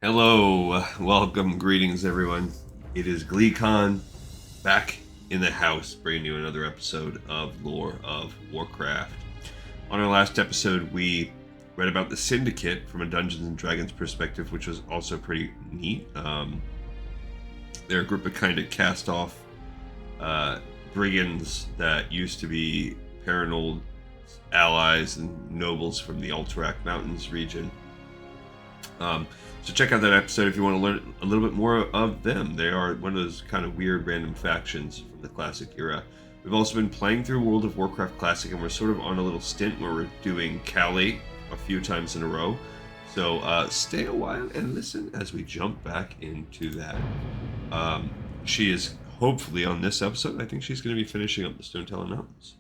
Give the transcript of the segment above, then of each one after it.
Hello, welcome, greetings everyone. It is GleeCon back in the house, bringing you another episode of Lore of Warcraft. On our last episode, we read about the Syndicate from a Dungeons and Dragons perspective, which was also pretty neat. They're a group of kind of cast-off brigands that used to be Paranoid allies and nobles from the Alterac Mountains region. So check out that episode if you want to learn a little bit more of them. They are one of those kind of weird random factions from the Classic era. We've also been playing through World of Warcraft Classic, and we're sort of on a little stint where we're doing Calais a few times in a row. So stay a while and listen as we jump back into that. She is hopefully on this episode. I think she's going to be finishing up the Stonetalon Mountains.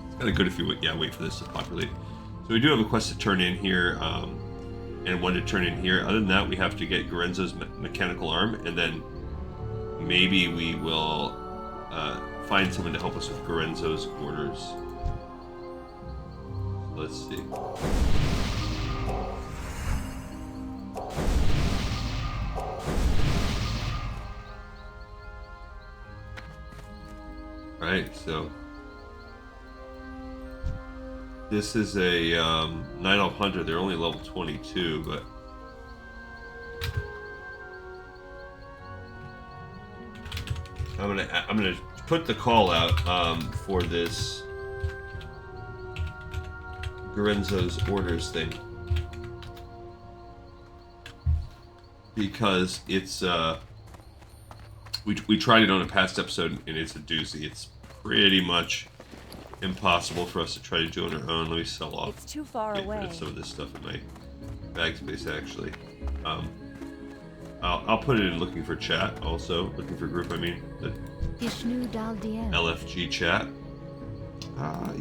It's kind of good if you wait for this to populate. So we do have a quest to turn in here, and one to turn in here. Other than that, we have to get Gorenzo's mechanical arm, and then maybe we will find someone to help us with Gorenzo's orders. Let's see. Alright, so this is a Night Elf Hunter. They're only level 22, but I'm gonna put the call out for this Gorenzo's orders thing, because it's we tried it on a past episode and it's a doozy. It's pretty much impossible for us to try to do on our own. Let me sell off. It's too far away. Some of this stuff in my bag space, actually. I'll put it in looking for chat. Also, looking for group. I mean, the LFG chat.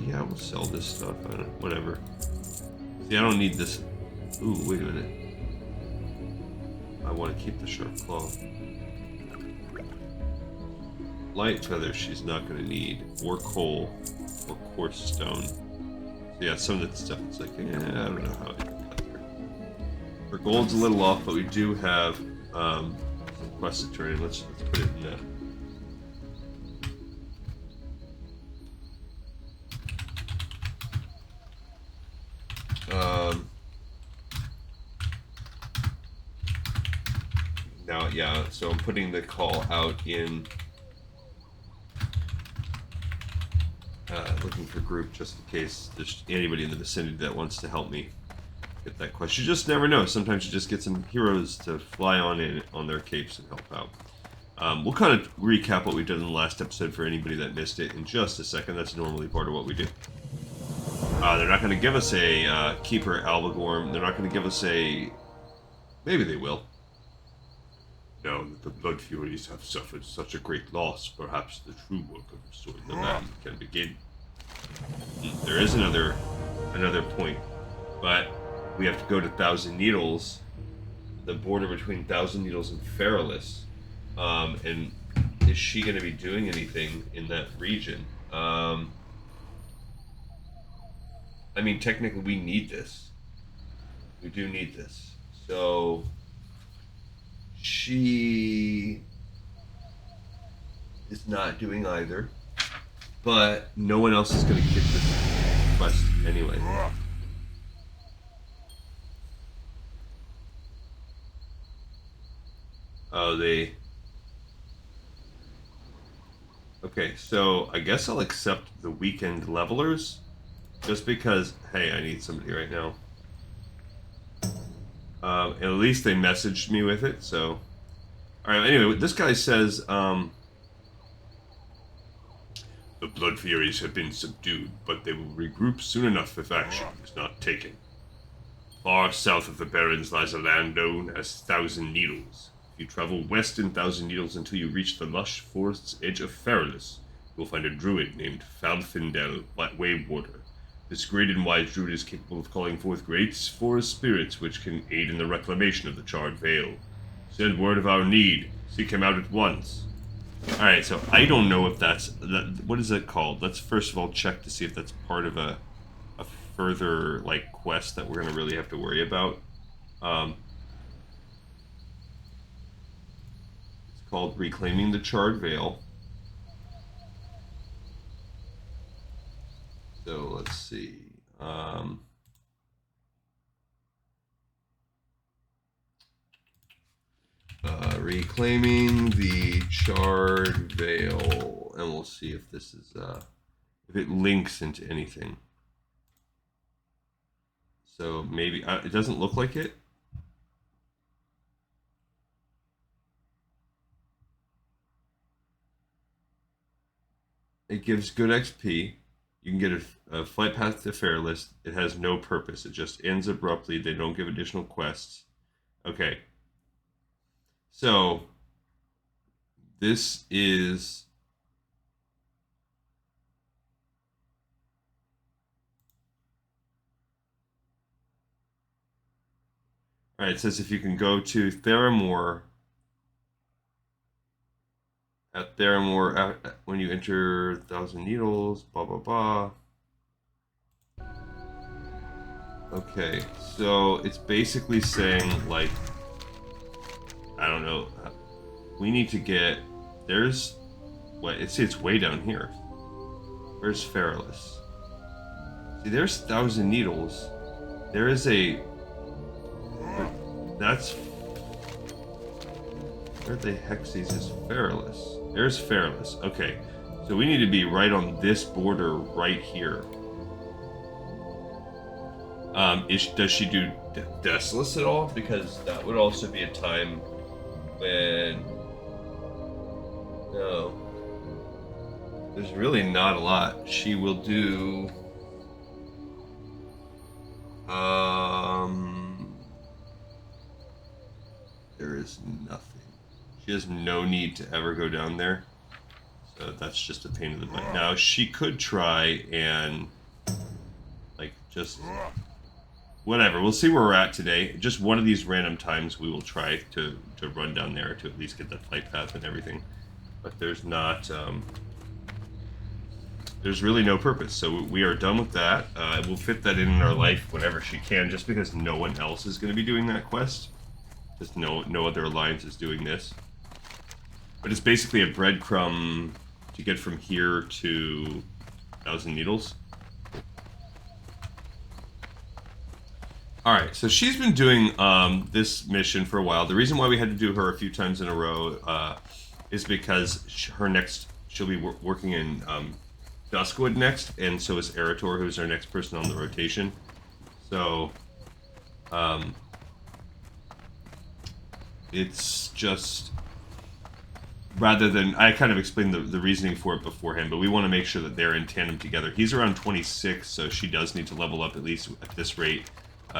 Yeah, we'll sell this stuff. Whatever. See, I don't need this. Ooh, wait a minute. I want to keep the sharp claw. Light feather she's not going to need, or coal, or quartz stone. So yeah, some of that stuff it's like, I don't know how to cut there. Our gold's a little off, but we do have some quests to turn in. Let's put it in now, yeah, so I'm putting the call out in looking for group just in case there's anybody in the vicinity that wants to help me get that quest. You just never know. Sometimes you just get some heroes to fly on in on their capes and help out. We'll kind of recap what we did in the last episode for anybody that missed it in just a second. That's normally part of what we do. They're not going to give us a Keeper Albagorm. They're not going to give us a... Maybe they will. Now that the Blood Furies have suffered such a great loss, perhaps the true work of restoring the land can begin. There is another point, but we have to go to Thousand Needles, the border between Thousand Needles and Feralis. And is she going to be doing anything in that region? I mean, technically we need this. We do need this. So she is not doing either, but no one else is going to get this quest anyway. Oh, okay, so I guess I'll accept the weekend levelers, just because, hey, I need somebody right now. At least they messaged me with it, so... Alright, anyway, this guy says, the Blood Furies have been subdued, but they will regroup soon enough if action is not taken. Far south of the Barrens lies a land known as Thousand Needles. If you travel west in Thousand Needles until you reach the lush forest's edge of Feralis, you will find a druid named Falfindel, Waywarder. This great and wise druid is capable of calling forth great forest spirits which can aid in the reclamation of the Charred Vale. Send word of our need. Seek him out at once. Alright, so I don't know if that's... what is that called? Let's first of all check to see if that's part of a further like quests that we're gonna really have to worry about. It's called Reclaiming the Charred Veil. So let's see. Reclaiming the Charred Veil, and we'll see if this is if it links into anything. So maybe it doesn't look like it. It gives good XP. You can get a flight path to Fairless. It has no purpose. It just ends abruptly. They don't give additional quests. Okay. So this is all right. It says if you can go to Theramore at Theramore when you enter 1,000 Needles, blah blah blah. Okay, so it's basically saying like, I don't know, we need to get, there's, what, it's way down here. Where's Fairless? See, there's 1,000 Needles. There is a, that's, where the hexes is Fairless? There's Fairless. Okay, so we need to be right on this border right here. Does she do Deathless at all? Because that would also be a time when... No. There's really not a lot. She will do... There is nothing. She has no need to ever go down there. So that's just a pain in the butt. Now, she could try and... like, just... whatever, we'll see where we're at today. Just one of these random times we will try to run down there to at least get that flight path and everything. But there's not, there's really no purpose. So we are done with that. We'll fit that in our life whenever she can, just because no one else is going to be doing that quest. Just no other alliance is doing this. But it's basically a breadcrumb to get from here to 1,000 Needles. Alright, so she's been doing this mission for a while. The reason why we had to do her a few times in a row is because she'll be working in Duskwood next, and so is Erator, who's our next person on the rotation. So, it's just, rather than, I kind of explained the reasoning for it beforehand, but we want to make sure that they're in tandem together. He's around 26, so she does need to level up at least at this rate.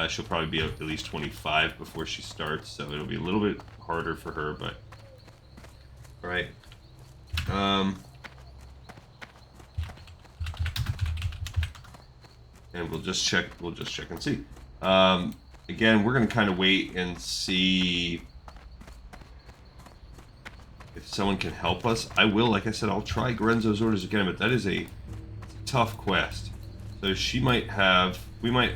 She'll probably be at least 25 before she starts, so it'll be a little bit harder for her, but... Alright. And we'll just check and see. Again, we're going to kind of wait and see if someone can help us. I will, like I said, I'll try Gorenzo's orders again, but that is a tough quest. So she might have... we might...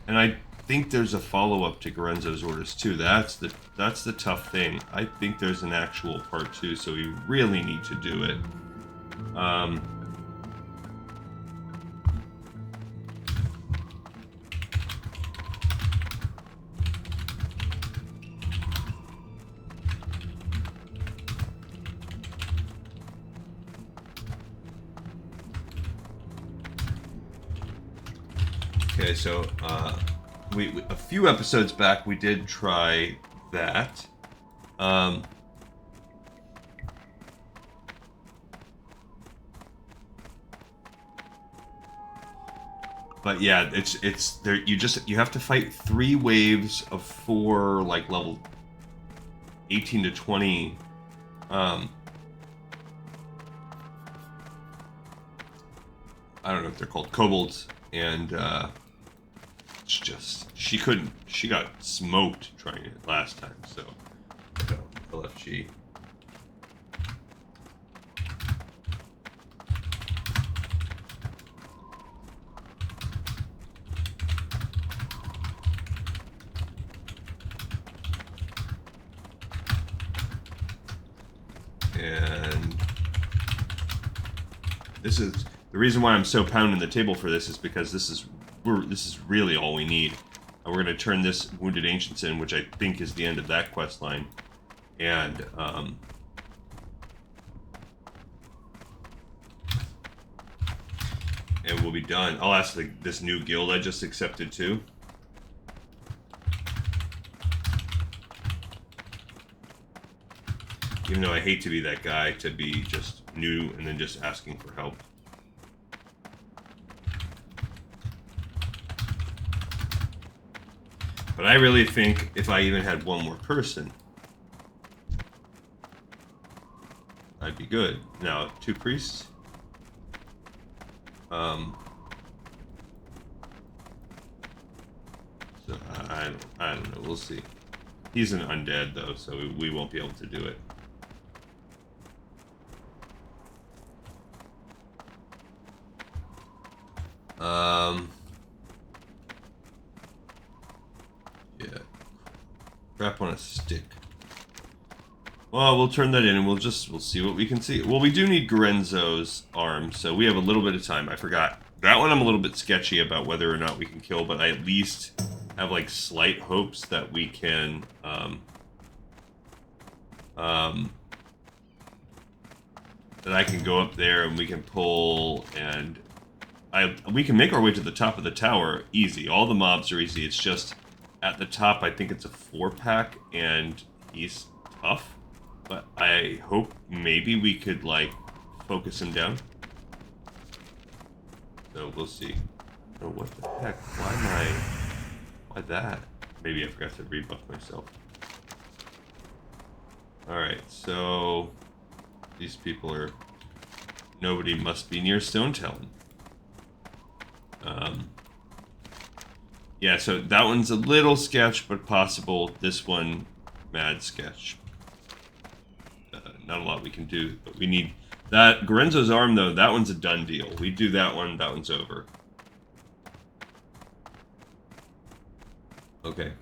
And I think there's a follow-up to Gorenzo's orders too. That's the tough thing. I think there's an actual part 2, so we really need to do it. Okay, so we a few episodes back we did try that. But yeah, it's there. You have to fight 3 waves of 4, like level 18 to 20. I don't know if they're called kobolds, and it's just she got smoked trying it last time. So LFG. This is the reason why I'm so pounding the table for this is because this is really all we need. And we're going to turn this Wounded Ancients in, which I think is the end of that quest line. And, we'll be done. I'll ask this new guild I just accepted too. Even though I hate to be that guy, to be just new and then just asking for help. But I really think if I even had one more person, I'd be good. Now, 2 priests. So I don't know. We'll see. He's an undead though, so we won't be able to do it. Yeah. Crap on a stick. Well, we'll turn that in and we'll see what we can see. Well, we do need Gorenzo's arm, so we have a little bit of time. I forgot. That one I'm a little bit sketchy about whether or not we can kill, but I at least have like slight hopes that we can that I can go up there and we can pull and we can make our way to the top of the tower easy. All the mobs are easy. It's just at the top, I think it's a 4-pack and he's tough. But I hope maybe we could, like, focus him down. So we'll see. Oh, what the heck? Why that? Maybe I forgot to rebuff myself. Alright, so these people are... Nobody must be near Stonetalon. Yeah, so that one's a little sketch, but possible. This one, mad sketch. Not a lot we can do, but we need that. Gorenzo's arm, though, that one's a done deal. We do that one's over. Okay.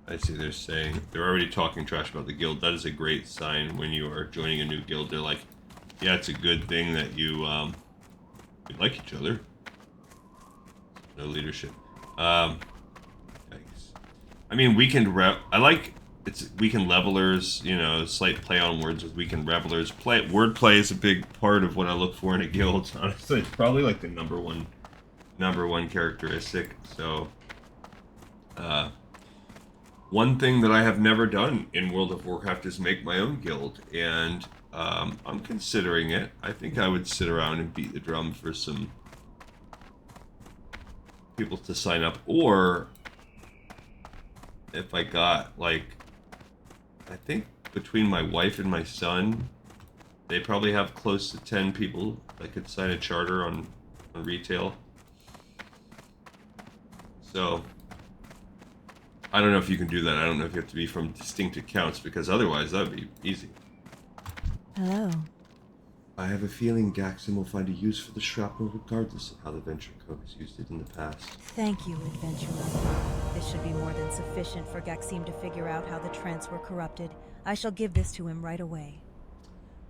I see they're saying, they're already talking trash about the guild. That is a great sign when you are joining a new guild. They're like, yeah, it's a good thing that you like each other. No leadership. Yikes. I mean, weekend rep. I like it's weekend levelers. You know, slight play on words with weekend revelers. Wordplay is a big part of what I look for in a guild. Honestly, it's probably like the number one characteristic. So, one thing that I have never done in World of Warcraft is make my own guild, and I'm considering it. I think I would sit around and beat the drum for some people to sign up, or if I got, like, I think between my wife and my son, they probably have close to 10 people that could sign a charter on retail. So, I don't know if you can do that. I don't know if you have to be from distinct accounts, because otherwise that would be easy. Hello. I have a feeling Gaxim will find a use for the shrapnel regardless of how the Venture Co. has used it in the past. Thank you, Adventurer. This should be more than sufficient for Gaxim to figure out how the Trents were corrupted. I shall give this to him right away.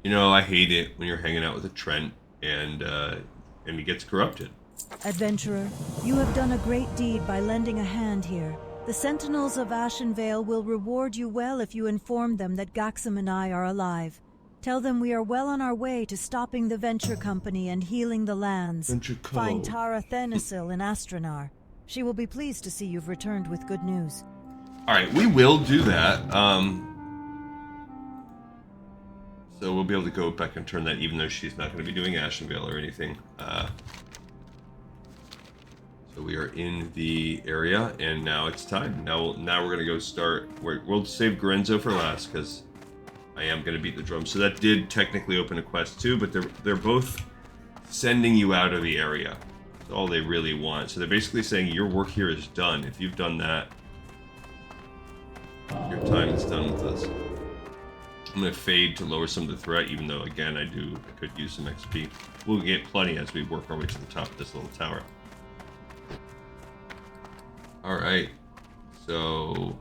You know, I hate it when you're hanging out with a Trent and he gets corrupted. Adventurer, you have done a great deed by lending a hand here. The Sentinels of Ashenvale will reward you well if you inform them that Gaxim and I are alive. Tell them we are well on our way to stopping the Venture Company and healing the lands. Venture Co. Find Tara Thenisil in Astranar. She will be pleased to see you've returned with good news. Alright, we will do that. So we'll be able to go back and turn that, even though she's not going to be doing Ashenvale or anything. So we are in the area, and now it's time. Now we're going to go start... We'll save Gorenzo for last, because I am going to beat the drum. So that did technically open a quest too, but they're both sending you out of the area. That's all they really want. So they're basically saying your work here is done. If you've done that, your time is done with us. I'm going to fade to lower some of the threat, even though, again, I could use some XP. We'll get plenty as we work our way to the top of this little tower. Alright, so...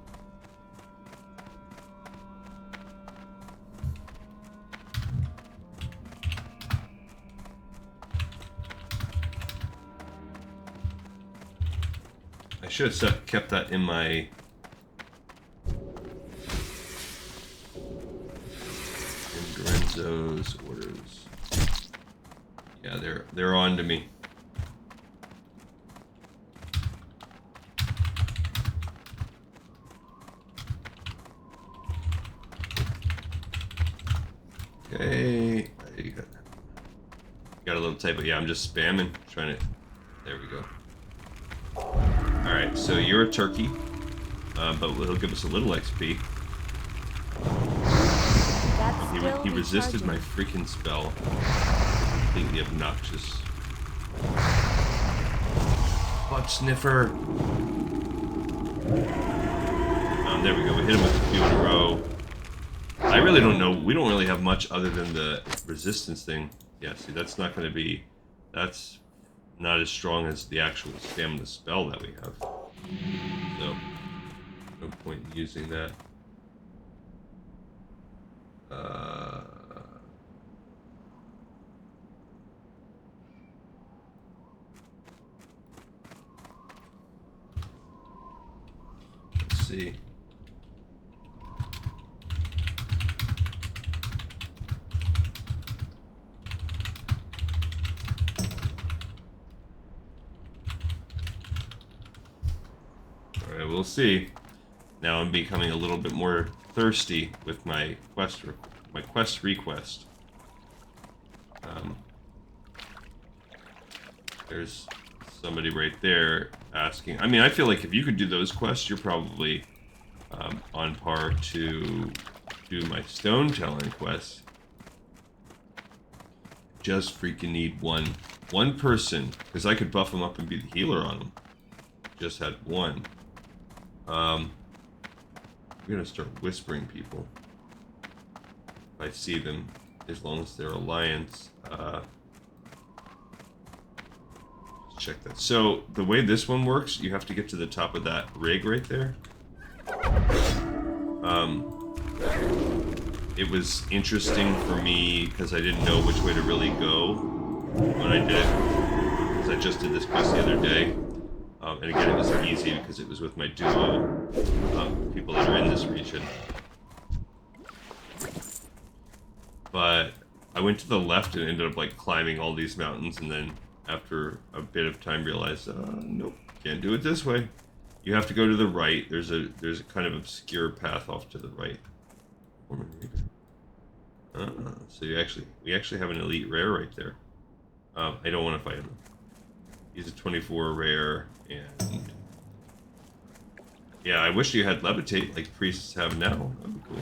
I should have kept that in my... in Lorenzo's orders. Yeah, they're on to me. Okay, got a little tight, but yeah, I'm just spamming, trying to. There we go. All right, so you're a turkey, but he'll give us a little XP. He resisted my freaking spell. Completely obnoxious. Butt sniffer. There we go. We hit him with a few in a row. I really don't know. We don't really have much other than the resistance thing. Yeah, see, that's not going to be... That's not as strong as the actual stamina spell that we have. So, no point in using that. Let's see. Alright, we'll see. Now I'm becoming a little bit more thirsty with my quest request. There's somebody right there asking. I mean, I feel like if you could do those quests, you're probably on par to do my Stonetalon quest. Just freaking need one person, because I could buff him up and be the healer on him. Just had one. I'm gonna start whispering people if I see them, as long as they're alliance. Check that. So the way this one works, you have to get to the top of that rig right there. It was interesting for me because I didn't know which way to really go when I did it, because I just did this quest the other day. And again, it was easy because it was with my duo, people that are in this region. But I went to the left and ended up like climbing all these mountains, and then after a bit of time realized, nope, can't do it this way. You have to go to the right. There's a kind of obscure path off to the right. So we actually have an elite rare right there. I don't want to fight him. He's a 24 rare, and yeah, I wish you had levitate like priests have now. That'd be cool.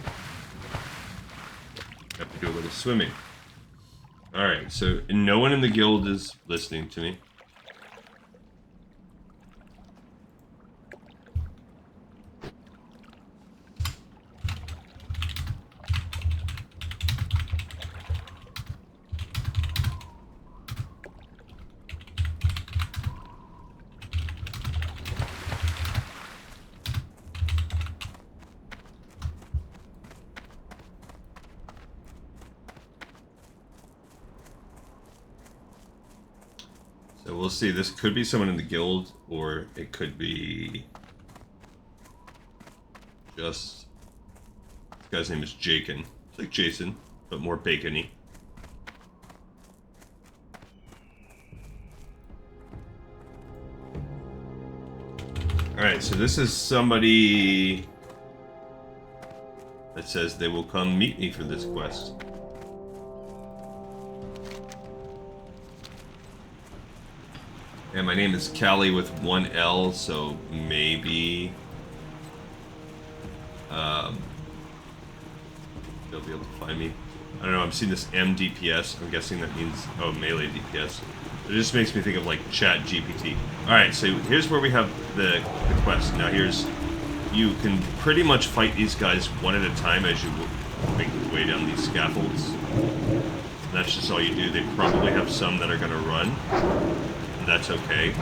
Have to do a little swimming. All right, so no one in the guild is listening to me. So we'll see. This could be someone in the guild, or it could be just... This guy's name is Jakin. It's like Jason, but more bacon-y. Alright, so this is somebody that says they will come meet me for this quest. And my name is Callie with one L, so maybe they'll be able to find me. I don't know, I'm seeing this M DPS. I'm guessing that means, oh, melee DPS. It just makes me think of like Chat GPT. Alright, so here's where we have the quest. Now you can pretty much fight these guys one at a time as you make your way down these scaffolds. And that's just all you do. They probably have some that are going to run. That's okay.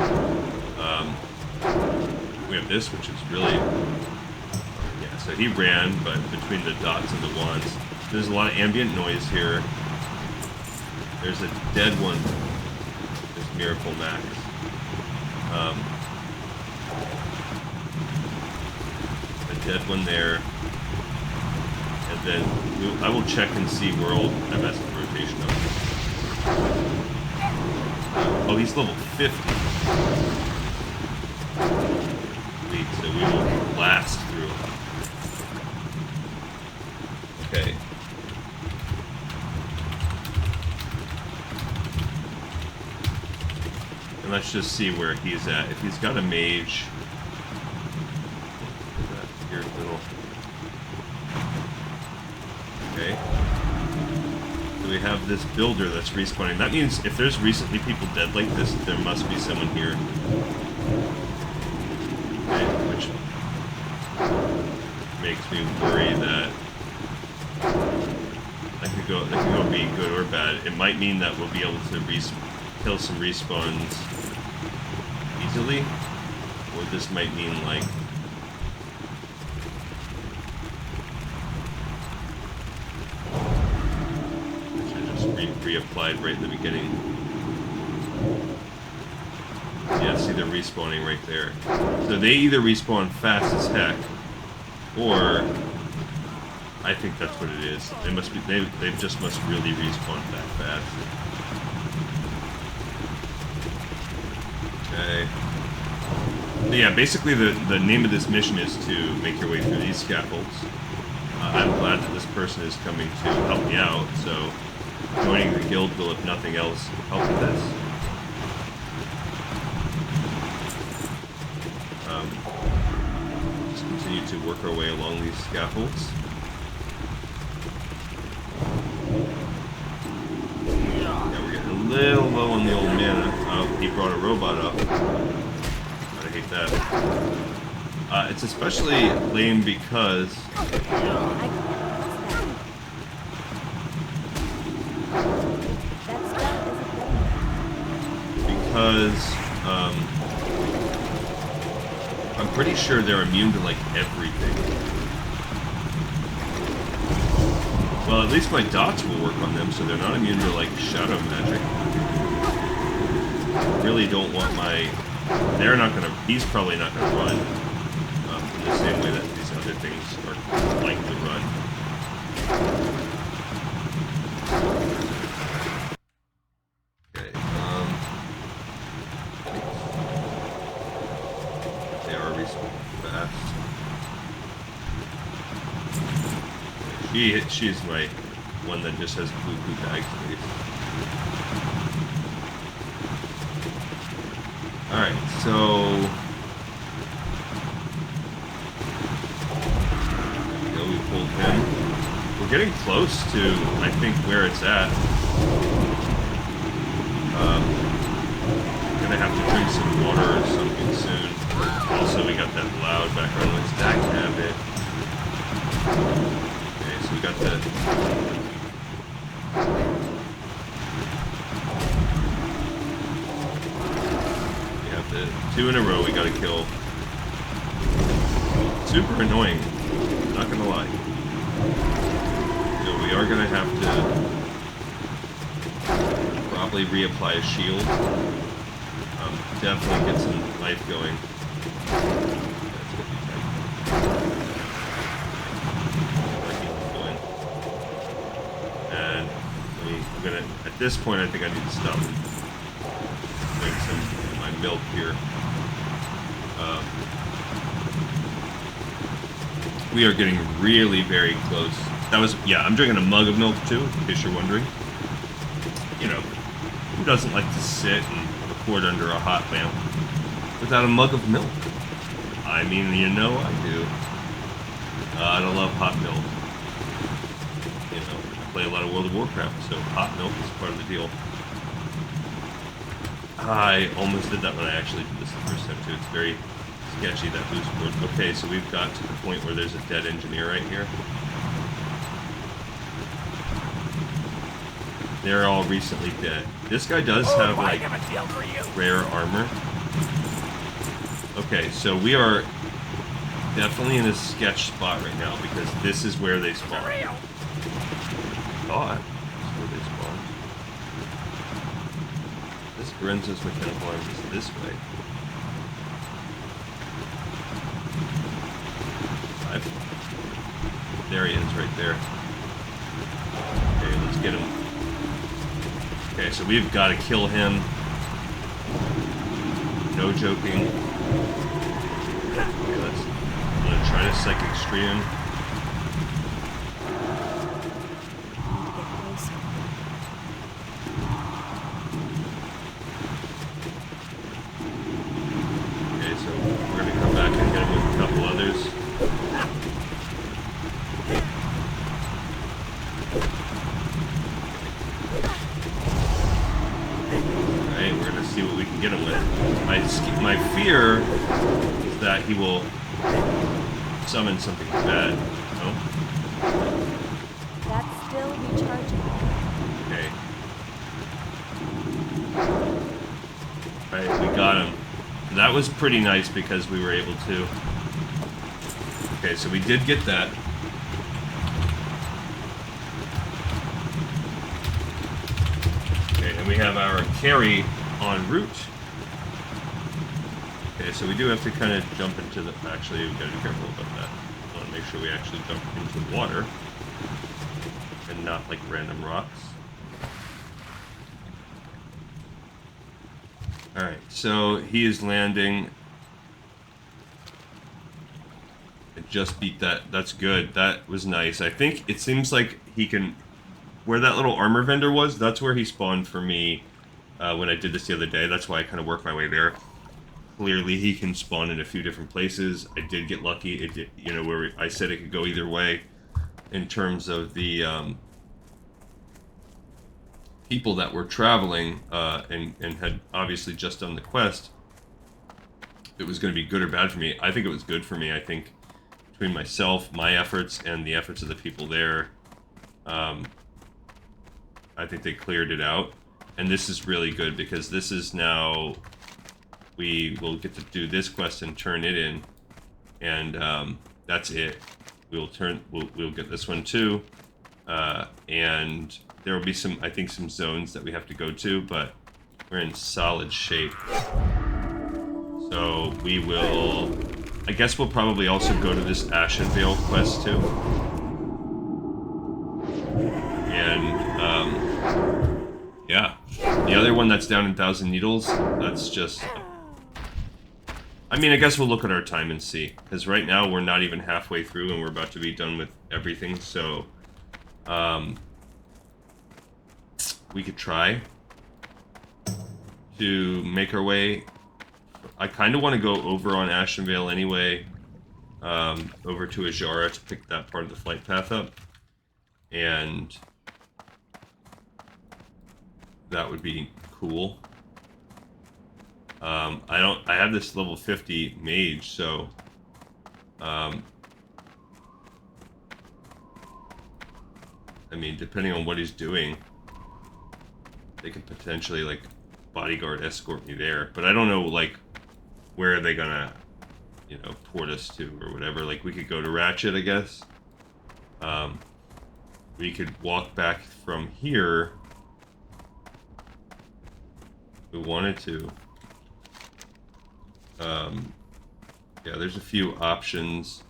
We have this, which is really... Yeah, so he ran, but between the dots and the wands. There's a lot of ambient noise here. There's a dead one. This Miracle Max. dead one there. And then I will check and see where all I'm at the rotation of. Oh, he's level 50. Sweet, so we will blast through. Okay. And let's just see where he's at. If he's got a mage. That weird little. Okay. So we have this builder that's respawning. That means if there's recently people dead like this, there must be someone here. Okay, which makes me worry that that could go be good or bad. It might mean that we'll be able to kill some respawns easily, or this might mean like reapplied right in the beginning. Yeah, see they're respawning right there. So they either respawn fast as heck, or I think that's what it is. They must be they just must really respawn that fast. Okay. Yeah, basically the name of this mission is to make your way through these scaffolds. I'm glad that this person is coming to help me out, so joining the guild will, if nothing else, help with this. Just continue to work our way along these scaffolds. Yeah, we're getting a little low on the old mana. Oh, he brought a robot up. I hate that. It's especially lame because I'm pretty sure they're immune to like everything. Well, at least my dots will work on them, so they're not immune to like shadow magic. Really don't want my. They're not gonna. He's probably not gonna run in the same way that these other things are like to run. She's my one that just has blue bag space. Alright, so there we pulled him. We're getting close to, I think, where it's at. Gonna have to drink some water or something soon. Also, we got that loud background noise. That can it. We got the two in a row we gotta kill. Super annoying, not gonna lie. So we are gonna have to probably reapply a shield. Definitely get some life going. At this point, I think I need to stop and drink some of my milk here. We are getting really very close. That was, yeah, I'm drinking a mug of milk too, in case you're wondering. You know, who doesn't like to sit and record under a hot lamp without a mug of milk? I mean, you know I do. I love hot milk. Play a lot of World of Warcraft, so hot milk is part of the deal. I almost did that when I actually did this the first time too. It's very sketchy, that boost board. Okay, so we've got to the point where there's a dead engineer right here. They're all recently dead. This guy does have like rare armor. Okay, so we are definitely in a sketch spot right now because this is where they spawn. Thought. That's where they spawn. This Lorenzo's mechanical arms is this way. 5 right there. Okay, let's get him. Okay, so we've got to kill him. No joking. Okay, I'm gonna try to psychic stream. Okay, so we're gonna come back and hit him with a couple others. Alright, we're gonna see what we can get him with. My fear is that he will summon something bad. Oh. That's still recharging. Okay. Alright, we got him. That was pretty nice because we were able to. Okay, so we did get that. Okay, and we have our carry en route. Okay, so we do have to kind of jump into the... Actually, we've got to be careful about that. I want to make sure we actually jump into water. And not, like, random rocks. Alright, so he is landing. I just beat that. That's good. That was nice. I think it seems like he can... Where that little armor vendor was, that's where he spawned for me when I did this the other day. That's why I kind of worked my way there. Clearly, he can spawn in a few different places. I did get lucky. It did, you know, where I said it could go either way in terms of the people that were traveling and had obviously just done the quest. It was going to be good or bad for me. I think it was good for me. I think between myself, my efforts, and the efforts of the people there, I think they cleared it out. And this is really good because this is now... We will get to do this quest and turn it in, and that's it. We'll get this one too, and there will be some, I think, some zones that we have to go to, but we're in solid shape. So we will, I guess we'll probably also go to this Ashenvale quest too, and yeah, the other one that's down in Thousand Needles, that's just. I mean, I guess we'll look at our time and see. Because right now, we're not even halfway through, and we're about to be done with everything, so... we could try to make our way... I kind of want to go over on Ashenvale anyway. Over to Ajara to pick that part of the flight path up. And... that would be cool. I have this level 50 mage, so, I mean, depending on what he's doing, they could potentially, like, bodyguard escort me there, but I don't know, like, where are they gonna, you know, port us to, or whatever. Like, we could go to Ratchet, I guess. We could walk back from here, if we wanted to. Yeah, there's a few options.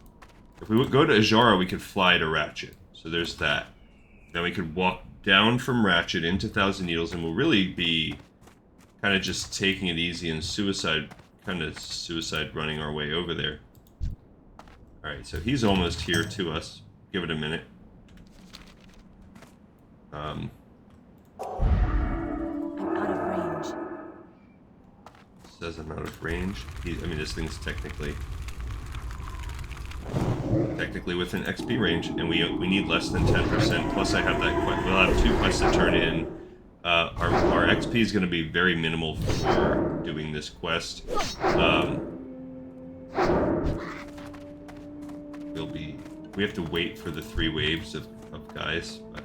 If we would go to Ajara, we could fly to Ratchet. So there's that. Then we could walk down from Ratchet into Thousand Needles, and we'll really be kind of just taking it easy and suicide running our way over there. Alright, so he's almost here to us. Give it a minute. I'm out of range. Says I'm out of range. I mean, this thing's technically within XP range, and we need less than 10%. Plus, I have that quest. We'll have 2 quests to turn in. Our XP is going to be very minimal for doing this quest. We have to wait for the 3 waves of guys. But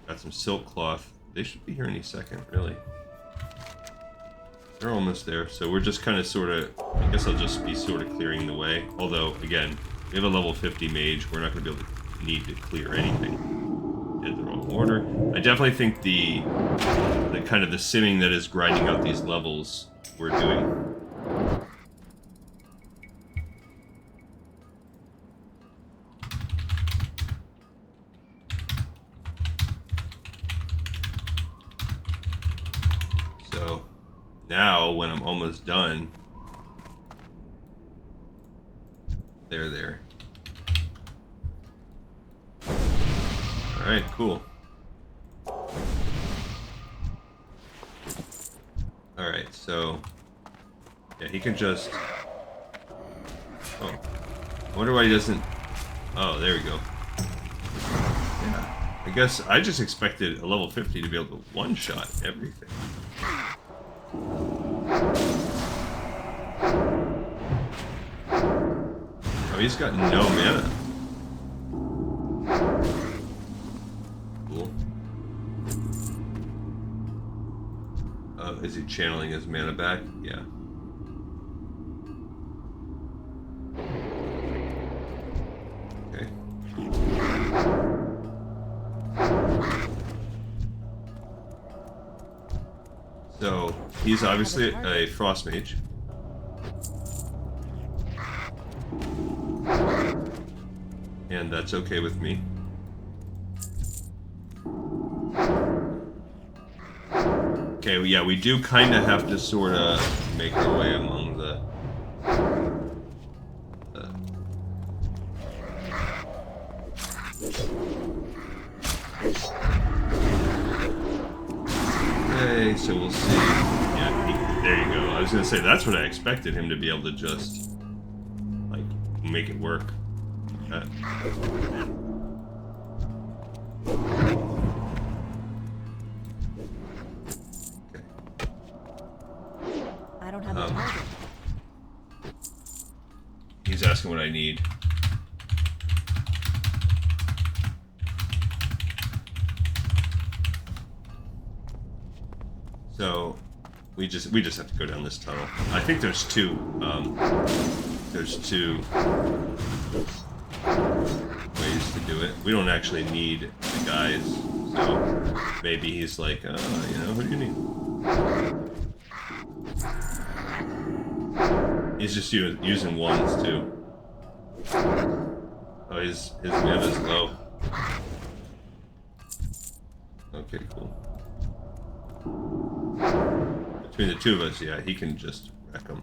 got some silk cloth. They should be here any second, really. They're almost there, so we're just kind of I guess I'll just be sort of clearing the way. Although, again, we have a level 50 mage, we're not going to be able to need to clear anything. Did the wrong order. I definitely think the kind of the simming that is grinding out these levels we're doing. when I'm almost done. There. Alright, cool. Alright, so... yeah, he can just... oh. I wonder why he doesn't... oh, there we go. Yeah. I guess I just expected a level 50 to be able to one-shot everything. Oh, he's got no mana. Cool. Is he channeling his mana back? Yeah. Okay. So, he's obviously a frost mage. And that's okay with me. Okay, well, yeah, we do kind of have to sort of make our way among the... okay, so we'll see. Yeah, there you go. I was going to say, that's what I expected him to be able to just, like, make it work. I don't have a target. He's asking what I need. So we just have to go down this tunnel. I think there's two ways to do it. We don't actually need the guys, so maybe he's like, you know, what do you need? He's just using ones too. Oh, his mana's low. Okay, cool. Between the two of us, yeah, he can just wreck them.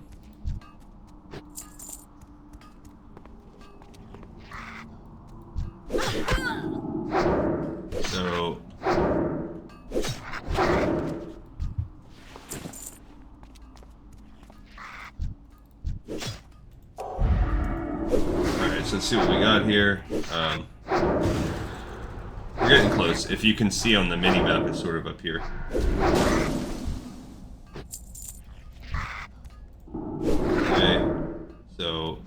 So... alright, so let's see what we got here. We're getting close. If you can see on the mini-map, it's sort of up here. Okay, so,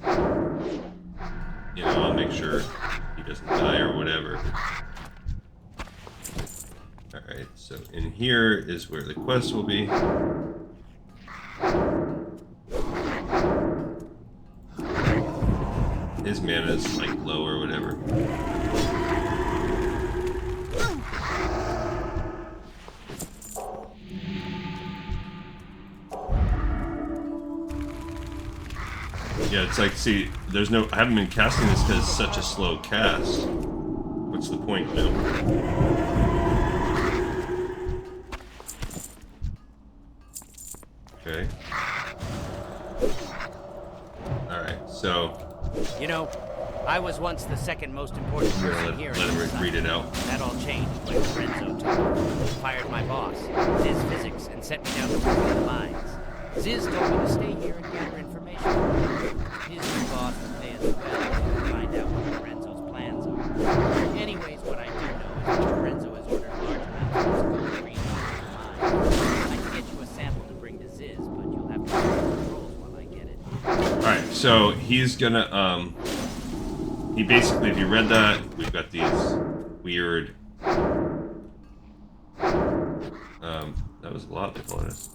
you know, I'll make sure he doesn't die or whatever. Alright, so in here is where the quest will be. His mana's like low or whatever. Yeah, it's like, see, there's no, I haven't been casting this because it's such a slow cast. What's the point, you know? Okay. Alright, so... you know, I was once the second most important person here. Let him read it out. That all changed when Lorenzo took over, fired my boss, Ziz Physics, and sent me down to work in the mines. Ziz told me to stay here and gather information. His new boss will pay us well to find out what Lorenzo's plans are. Anyways, what I do know is that Lorenzo has ordered large amounts of gold green from the mine. I can get you a sample to bring to Ziz, but you'll have to do the controls while I get it. Alright, so he's gonna, he basically, if you read that, we've got these weird, that was a lot they told us.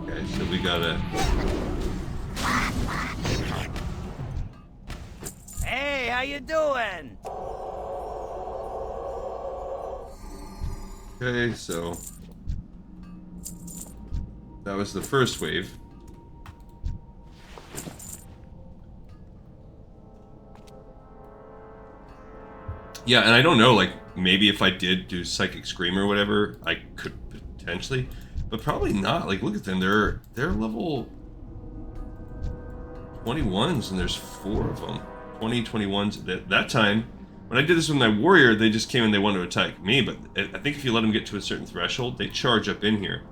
Okay, so we gotta... Hey, how you doing? Okay, so... that was the first wave. Yeah, and I don't know, like, maybe if I did do Psychic Scream or whatever, I could potentially, but probably not. Like, look at them, they're level 21s, and there's 4 of them. 20, 21s. That time, when I did this with my warrior, they just came and they wanted to attack me, but I think if you let them get to a certain threshold, they charge up in here.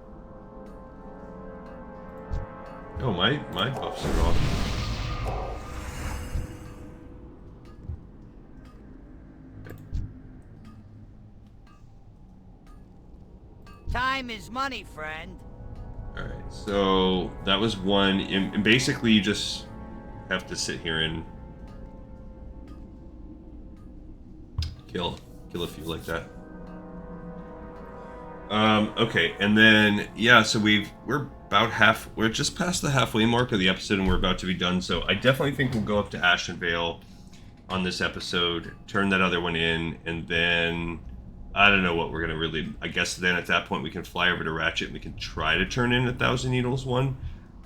Oh, my buffs are off. Time is money, friend. Alright, so that was one, and basically you just have to sit here and kill a few like that. Okay, and then yeah, so we're just past the halfway mark of the episode, and we're about to be done. So I definitely think we'll go up to Ashen Vale on this episode, turn that other one in, and then I don't know what we're gonna really. I guess then at that point we can fly over to Ratchet and we can try to turn in a Thousand Needles one.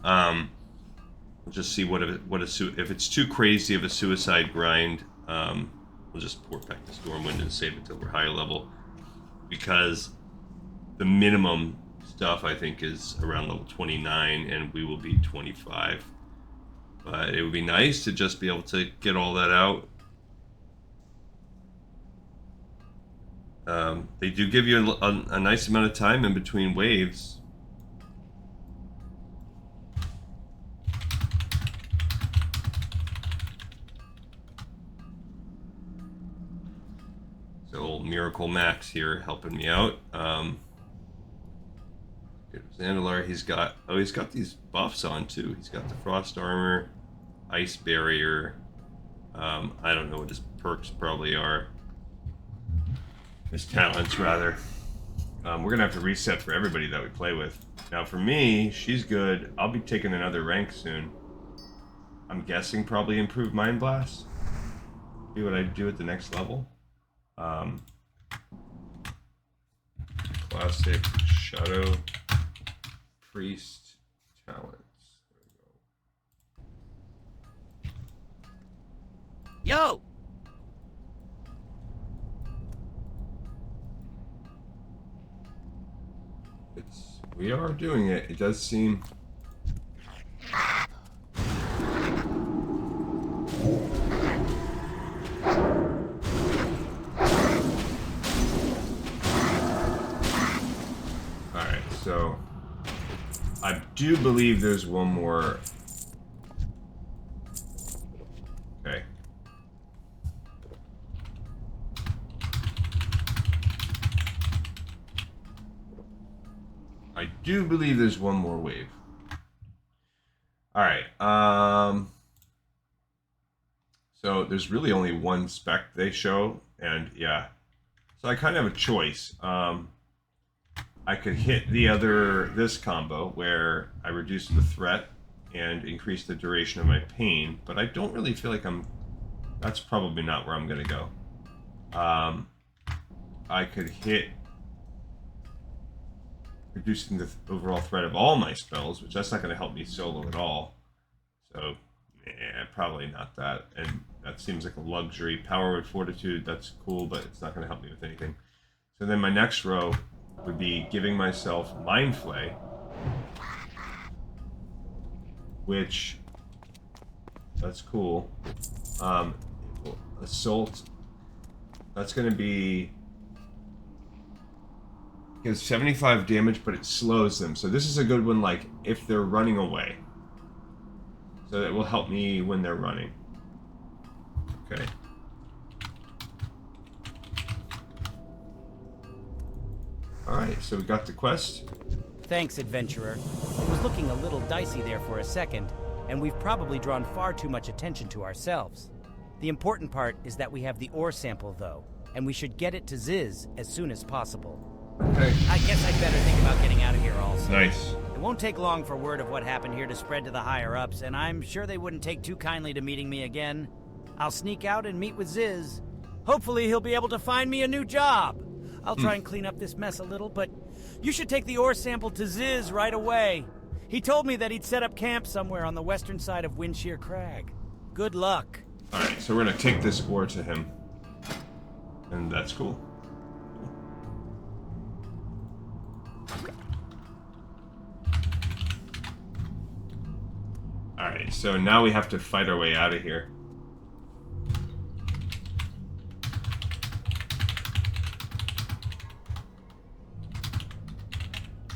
We'll just see if it's too crazy of a suicide grind. We'll just port back to Stormwind and save it till we're higher level, because the minimum stuff I think is around level 29 and we will be 25. But it would be nice to just be able to get all that out. They do give you a nice amount of time in between waves. So old Miracle Max here helping me out. Zandalar, he's got these buffs on too. He's got the Frost Armor, Ice Barrier. I don't know what his perks probably are. His talents, rather. We're gonna have to reset for everybody that we play with. Now, for me, she's good. I'll be taking another rank soon. I'm guessing probably improve Mind Blast. See what I do at the next level. Classic Shadow Priest talents. There we go. Yo! We are doing it. It does seem. Alright, so I do believe there's one more. Okay. I do believe there's one more wave. Alright, so there's really only one spec they show, and yeah. So I kind of have a choice. I could hit this combo where I reduce the threat and increase the duration of my pain, but I don't really feel like that's probably not where I'm gonna go. I could hit reducing the overall threat of all my spells, which that's not going to help me solo at all. So, yeah, probably not that. And that seems like a luxury. Power with Fortitude, that's cool, but it's not going to help me with anything. So then my next row would be giving myself Mind Flay, which, that's cool. Assault, that's going to be... gives 75 damage, but it slows them. So this is a good one, like, if they're running away. So that will help me when they're running. Okay. Alright, so we got the quest. Thanks, adventurer. It was looking a little dicey there for a second, and we've probably drawn far too much attention to ourselves. The important part is that we have the ore sample, though, and we should get it to Ziz as soon as possible. Okay. I guess I'd better think about getting out of here also. Nice. It won't take long for word of what happened here to spread to the higher-ups, and I'm sure they wouldn't take too kindly to meeting me again. I'll sneak out and meet with Ziz. Hopefully he'll be able to find me a new job. I'll try and clean up this mess a little, but You should take the ore sample to Ziz right away. He told me that he'd set up camp somewhere on the western side of Windshear Crag. Good luck. Alright, so we're gonna take this ore to him. And that's cool. Alright, so now we have to fight our way out of here.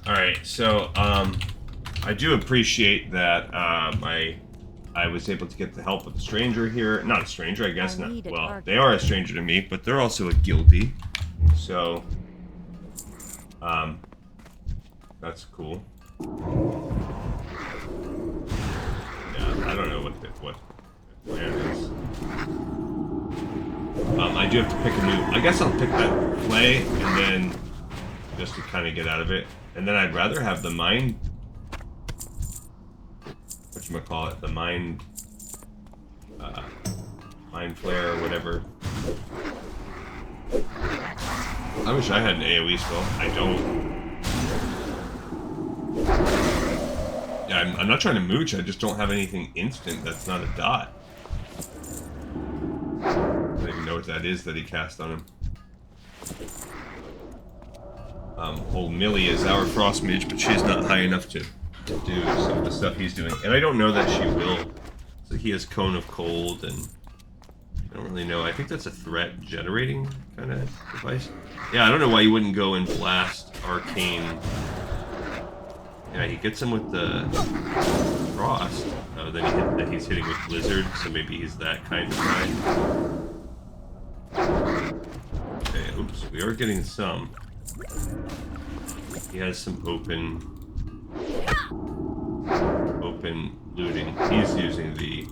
Alright, so, I do appreciate that, I was able to get the help of a stranger here. Not a stranger, I guess. Not, well, they are a stranger to me, but they're also a guildie. So, that's cool. Yeah, I don't know what the plan is. I do have to pick a new... I guess I'll pick that play, and then just to kind of get out of it. And then I'd rather have the mind... whatchamacallit, the mind flare or whatever. I wish I had an AoE spell. I don't. Yeah, I'm not trying to mooch, I just don't have anything instant that's not a dot. I don't even know what that is that he cast on him. Old Millie is our frost mage, but she's not high enough to do some of the stuff he's doing. And I don't know that she will. So he has Cone of Cold, and I don't really know. I think that's a threat generating kind of device. Yeah, I don't know why you wouldn't go and blast Arcane. Yeah, he gets him with the Frost. Then he's hitting with Blizzard, so maybe he's that kind of guy. Okay, oops, we are getting some. He has some open looting. He's using the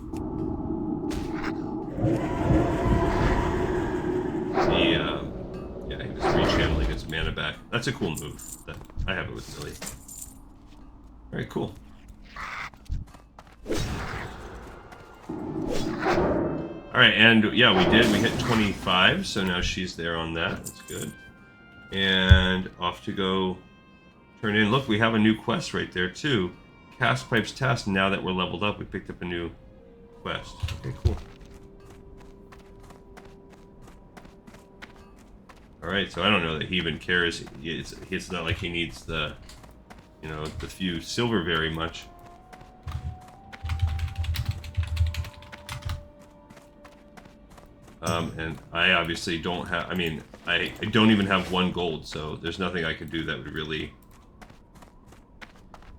yeah, he was rechanneling his mana back. That's a cool move. I have it with Millie. Very cool. Alright, and yeah, we hit 25, so now she's there on that. That's good. And off to go turn in. Look, we have a new quest right there too. Cast Pipe's task. Now that we're leveled up, we picked up a new quest. Okay, cool. Alright, so I don't know that he even cares. It's not like he needs the, you know, the few silver very much. And I obviously don't have, I mean, I don't even have 1 gold, so there's nothing I could do that would really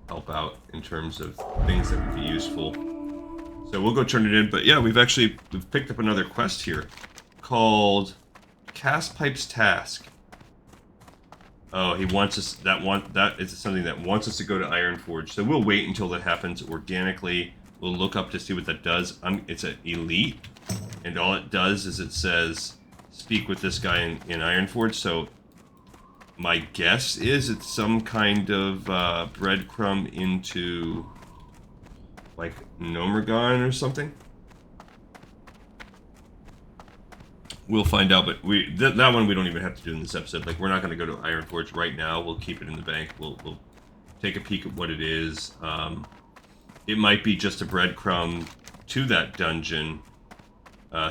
help out in terms of things that would be useful. So we'll go turn it in, but yeah, we've picked up another quest here called Cast Pipe's Task. Oh, he wants us, that is something that wants us to go to Ironforge, so we'll wait until that happens organically. We'll look up to see what that does. It's an elite, and all it does is it says, speak with this guy in Ironforge, so my guess is it's some kind of breadcrumb into, like, Nomergon or something. We'll find out, but that one we don't even have to do in this episode. Like, we're not going to go to Ironforge right now. We'll keep it in the bank. We'll take a peek at what it is. It might be just a breadcrumb to that dungeon.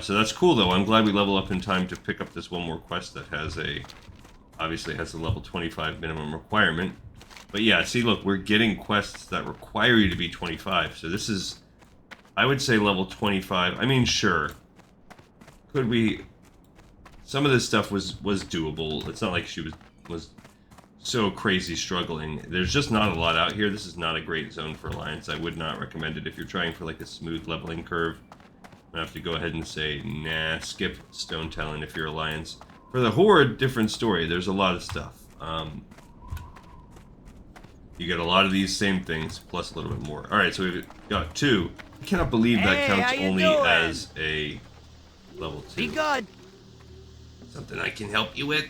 So that's cool, though. I'm glad we level up in time to pick up this one more quest that has obviously has a level 25 minimum requirement. But yeah, see, look, we're getting quests that require you to be 25. So this is, I would say, level 25. I mean, sure. Could we... Some of this stuff was doable. It's not like she was so crazy struggling. There's just not a lot out here. This is not a great zone for Alliance. I would not recommend it if you're trying for like a smooth leveling curve. I have to go ahead and say, nah, skip Stonetalon if you're Alliance. For the Horde, different story. There's a lot of stuff. You get a lot of these same things, plus a little bit more. Alright, so we've got 2. I cannot believe that counts only as a level 2. Be good. Something I can help you with?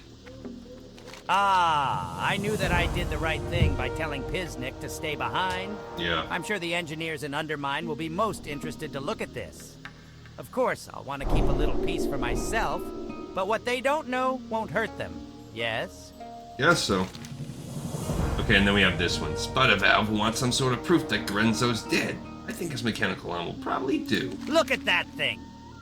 Ah, I knew that I did the right thing by telling Piznik to stay behind. Yeah. I'm sure the engineers in Undermine will be most interested to look at this. Of course, I'll want to keep a little piece for myself, but what they don't know won't hurt them. Yes? Yes, so. Okay, and then we have this one. Spider Valve wants some sort of proof that Grenzo's dead. I think his mechanical arm will probably do. Look at that thing.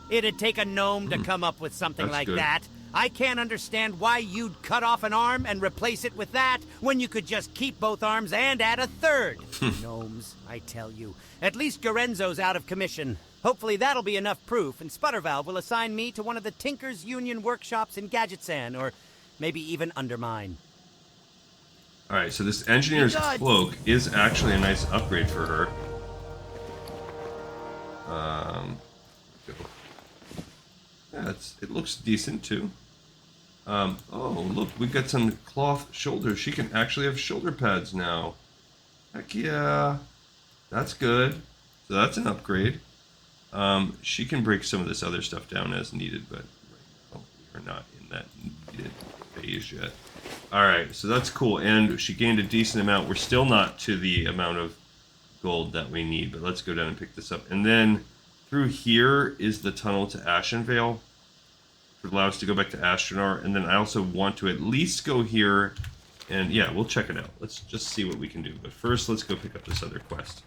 It'd take a gnome to come up with something That's like good. that. I can't understand why you'd cut off an arm and replace it with that when you could just keep both arms and add a third. Gnomes, I tell you. At least Gorenzo's out of commission. Hopefully that'll be enough proof, and Sputtervalve will assign me to one of the Tinkers Union workshops in Gadgetsan, or maybe even Undermine. Alright, so this engineer's cloak is actually a nice upgrade for her. Yeah, it looks decent too. Oh, look, we got some cloth shoulders. She can actually have shoulder pads now. Heck yeah. That's good. So that's an upgrade. She can break some of this other stuff down as needed, but right now we are not in that needed phase yet. Alright, so that's cool. And she gained a decent amount. We're still not to the amount of gold that we need, but let's go down and pick this up. And then through here is the tunnel to Ashenvale, which would allow us to go back to Astronar. And then I also want to at least go here, and yeah, we'll check it out. Let's just see what we can do. But first, let's go pick up this other quest.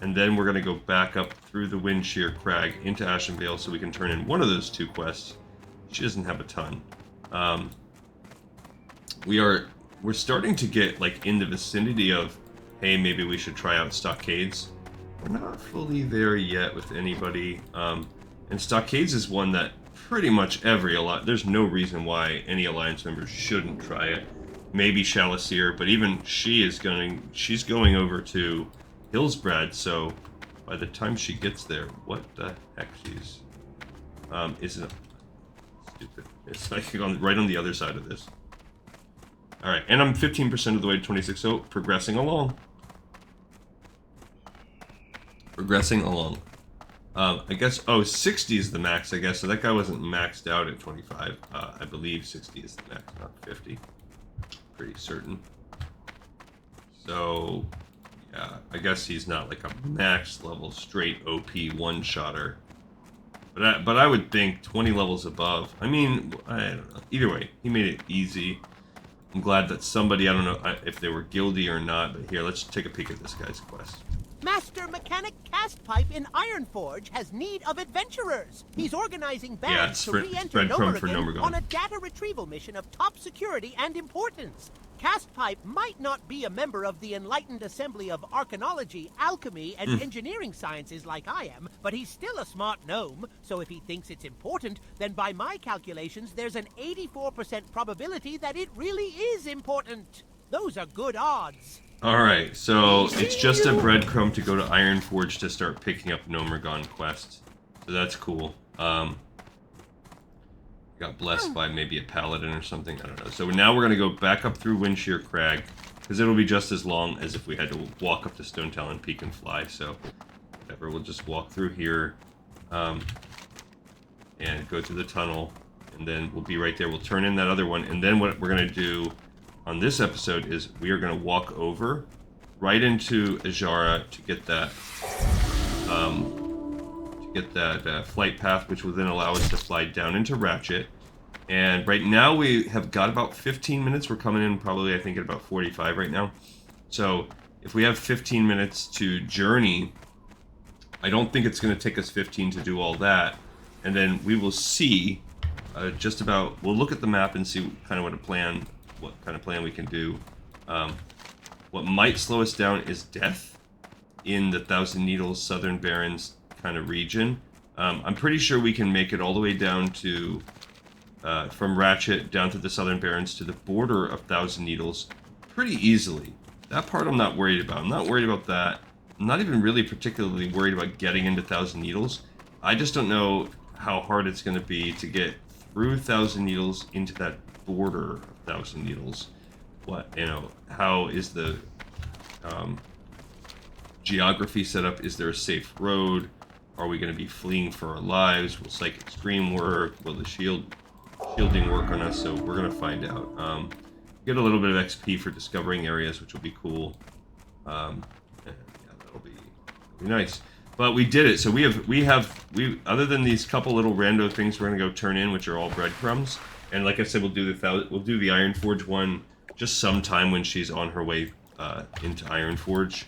And then we're going to go back up through the Windshear Crag into Ashenvale so we can turn in one of those two quests. She doesn't have a ton. We're starting to get like in the vicinity of, hey, maybe we should try out Stockades. We're not fully there yet with anybody. And Stockades is one that pretty much there's no reason why any Alliance members shouldn't try it. Maybe Shaliseer, but even she's going over to Hillsbrad, so by the time she gets there, what the heck, isn't stupid. It's like right on the other side of this. Alright, and I'm 15% of the way to 26, so progressing along. I guess, 60 is the max, I guess, so that guy wasn't maxed out at 25. I believe 60 is the max, not 50. Pretty certain. So, yeah, I guess he's not like a max level straight OP one-shotter. But I would think 20 levels above. I mean, I don't know. Either way, he made it easy. I'm glad that somebody, I don't know if they were guilty or not, but here, let's take a peek at this guy's quest. Master Mechanic Castpipe in Ironforge has need of adventurers. He's organizing bands to re-enter Nomergan on a data retrieval mission of top security and importance. Castpipe might not be a member of the enlightened assembly of arcanology, alchemy, and engineering sciences like I am, but he's still a smart gnome, so if he thinks it's important, then by my calculations, there's an 84% probability that it really is important. Those are good odds. Alright, so it's just a breadcrumb to go to Ironforge to start picking up Nomergon quests. So that's cool. Got blessed by maybe a paladin or something, I don't know. So now we're going to go back up through Windshear Crag, because it'll be just as long as if we had to walk up to Stonetalon Peak and fly, so whatever, we'll just walk through here, and go through the tunnel, and then we'll be right there. We'll turn in that other one, and then what we're going to do on this episode is we are going to walk over right into Ajara to get that flight path, which will then allow us to fly down into Ratchet. And right now we have got about 15 minutes. We're coming in probably, I think, at about 45 right now. So if we have 15 minutes to journey, I don't think it's going to take us 15 to do all that. And then we will see we'll look at the map and see kind of what kind of plan we can do. What might slow us down is death in the Thousand Needles Southern Barrens kind of region. I'm pretty sure we can make it all the way down to from Ratchet down to the Southern Barrens to the border of Thousand Needles pretty easily. That part I'm not worried about. I'm not worried about that. I'm not even really particularly worried about getting into Thousand Needles. I just don't know how hard it's going to be to get through Thousand Needles into that border of Thousand Needles. How is the geography set up? Is there a safe road? Are we going to be fleeing for our lives? Will Psychic Scream work? Will the shielding work on us? So we're going to find out. Get a little bit of XP for discovering areas, which will be cool. Yeah, that'll be nice. But we did it. So we have other than these couple little rando things we're going to go turn in, which are all breadcrumbs. And like I said, we'll do the Ironforge one just sometime when she's on her way into Ironforge.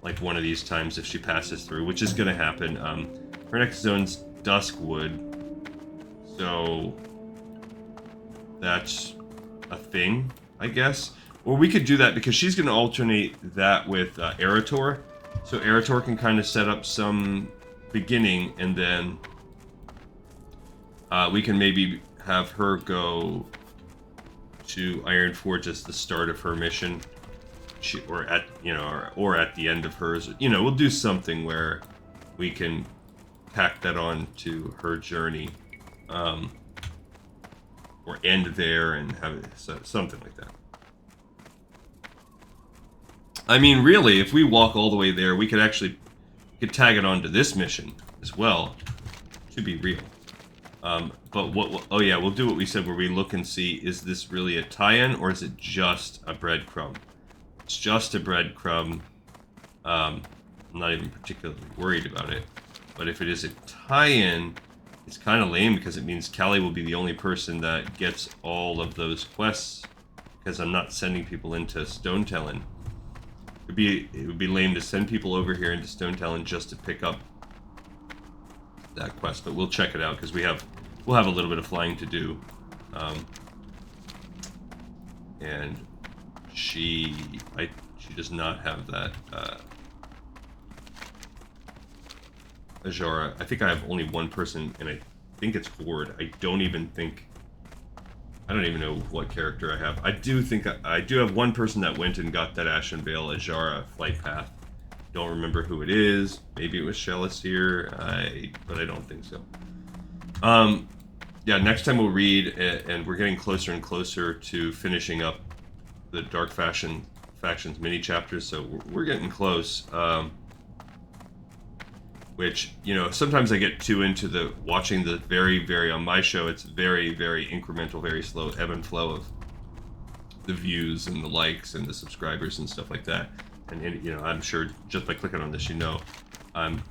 Like one of these times if she passes through, which is going to happen. Her next zone's Duskwood, so that's a thing, I guess. Or we could do that because she's going to alternate that with Erator, so Erator can kind of set up some beginning, and then we can maybe have her go to Ironforge as the start of her mission. Or at or at the end of hers, we'll do something where we can tack that on to her journey, or end there and have it, something like that. I mean, really, if we walk all the way there, we could tag it on to this mission as well, to be real. But oh yeah, we'll do what we said, where we look and see, is this really a tie-in or is it just a breadcrumb? It's just a breadcrumb. I'm not even particularly worried about it. But if it is a tie-in, it's kind of lame because it means Callie will be the only person that gets all of those quests, because I'm not sending people into Stonetalon. It would be lame to send people over here into Stonetalon just to pick up that quest. But we'll check it out because we'll have a little bit of flying to do. And she does not have that Ajara. I think I have only one person, and I think it's Horde. I don't even know what character I have. I do think I do have one person that went and got that Ashen Veil Ajara flight path. Don't remember who it is. Maybe it was Shellisir, but I don't think so. Yeah, next time we'll read, and we're getting closer and closer to finishing up the Dark Factions mini chapters, so we're getting close. Which, sometimes I get too into the watching the very, on my show, it's very, very incremental, very slow ebb and flow of the views and the likes and the subscribers and stuff like that. And I'm sure just by clicking on this, I'm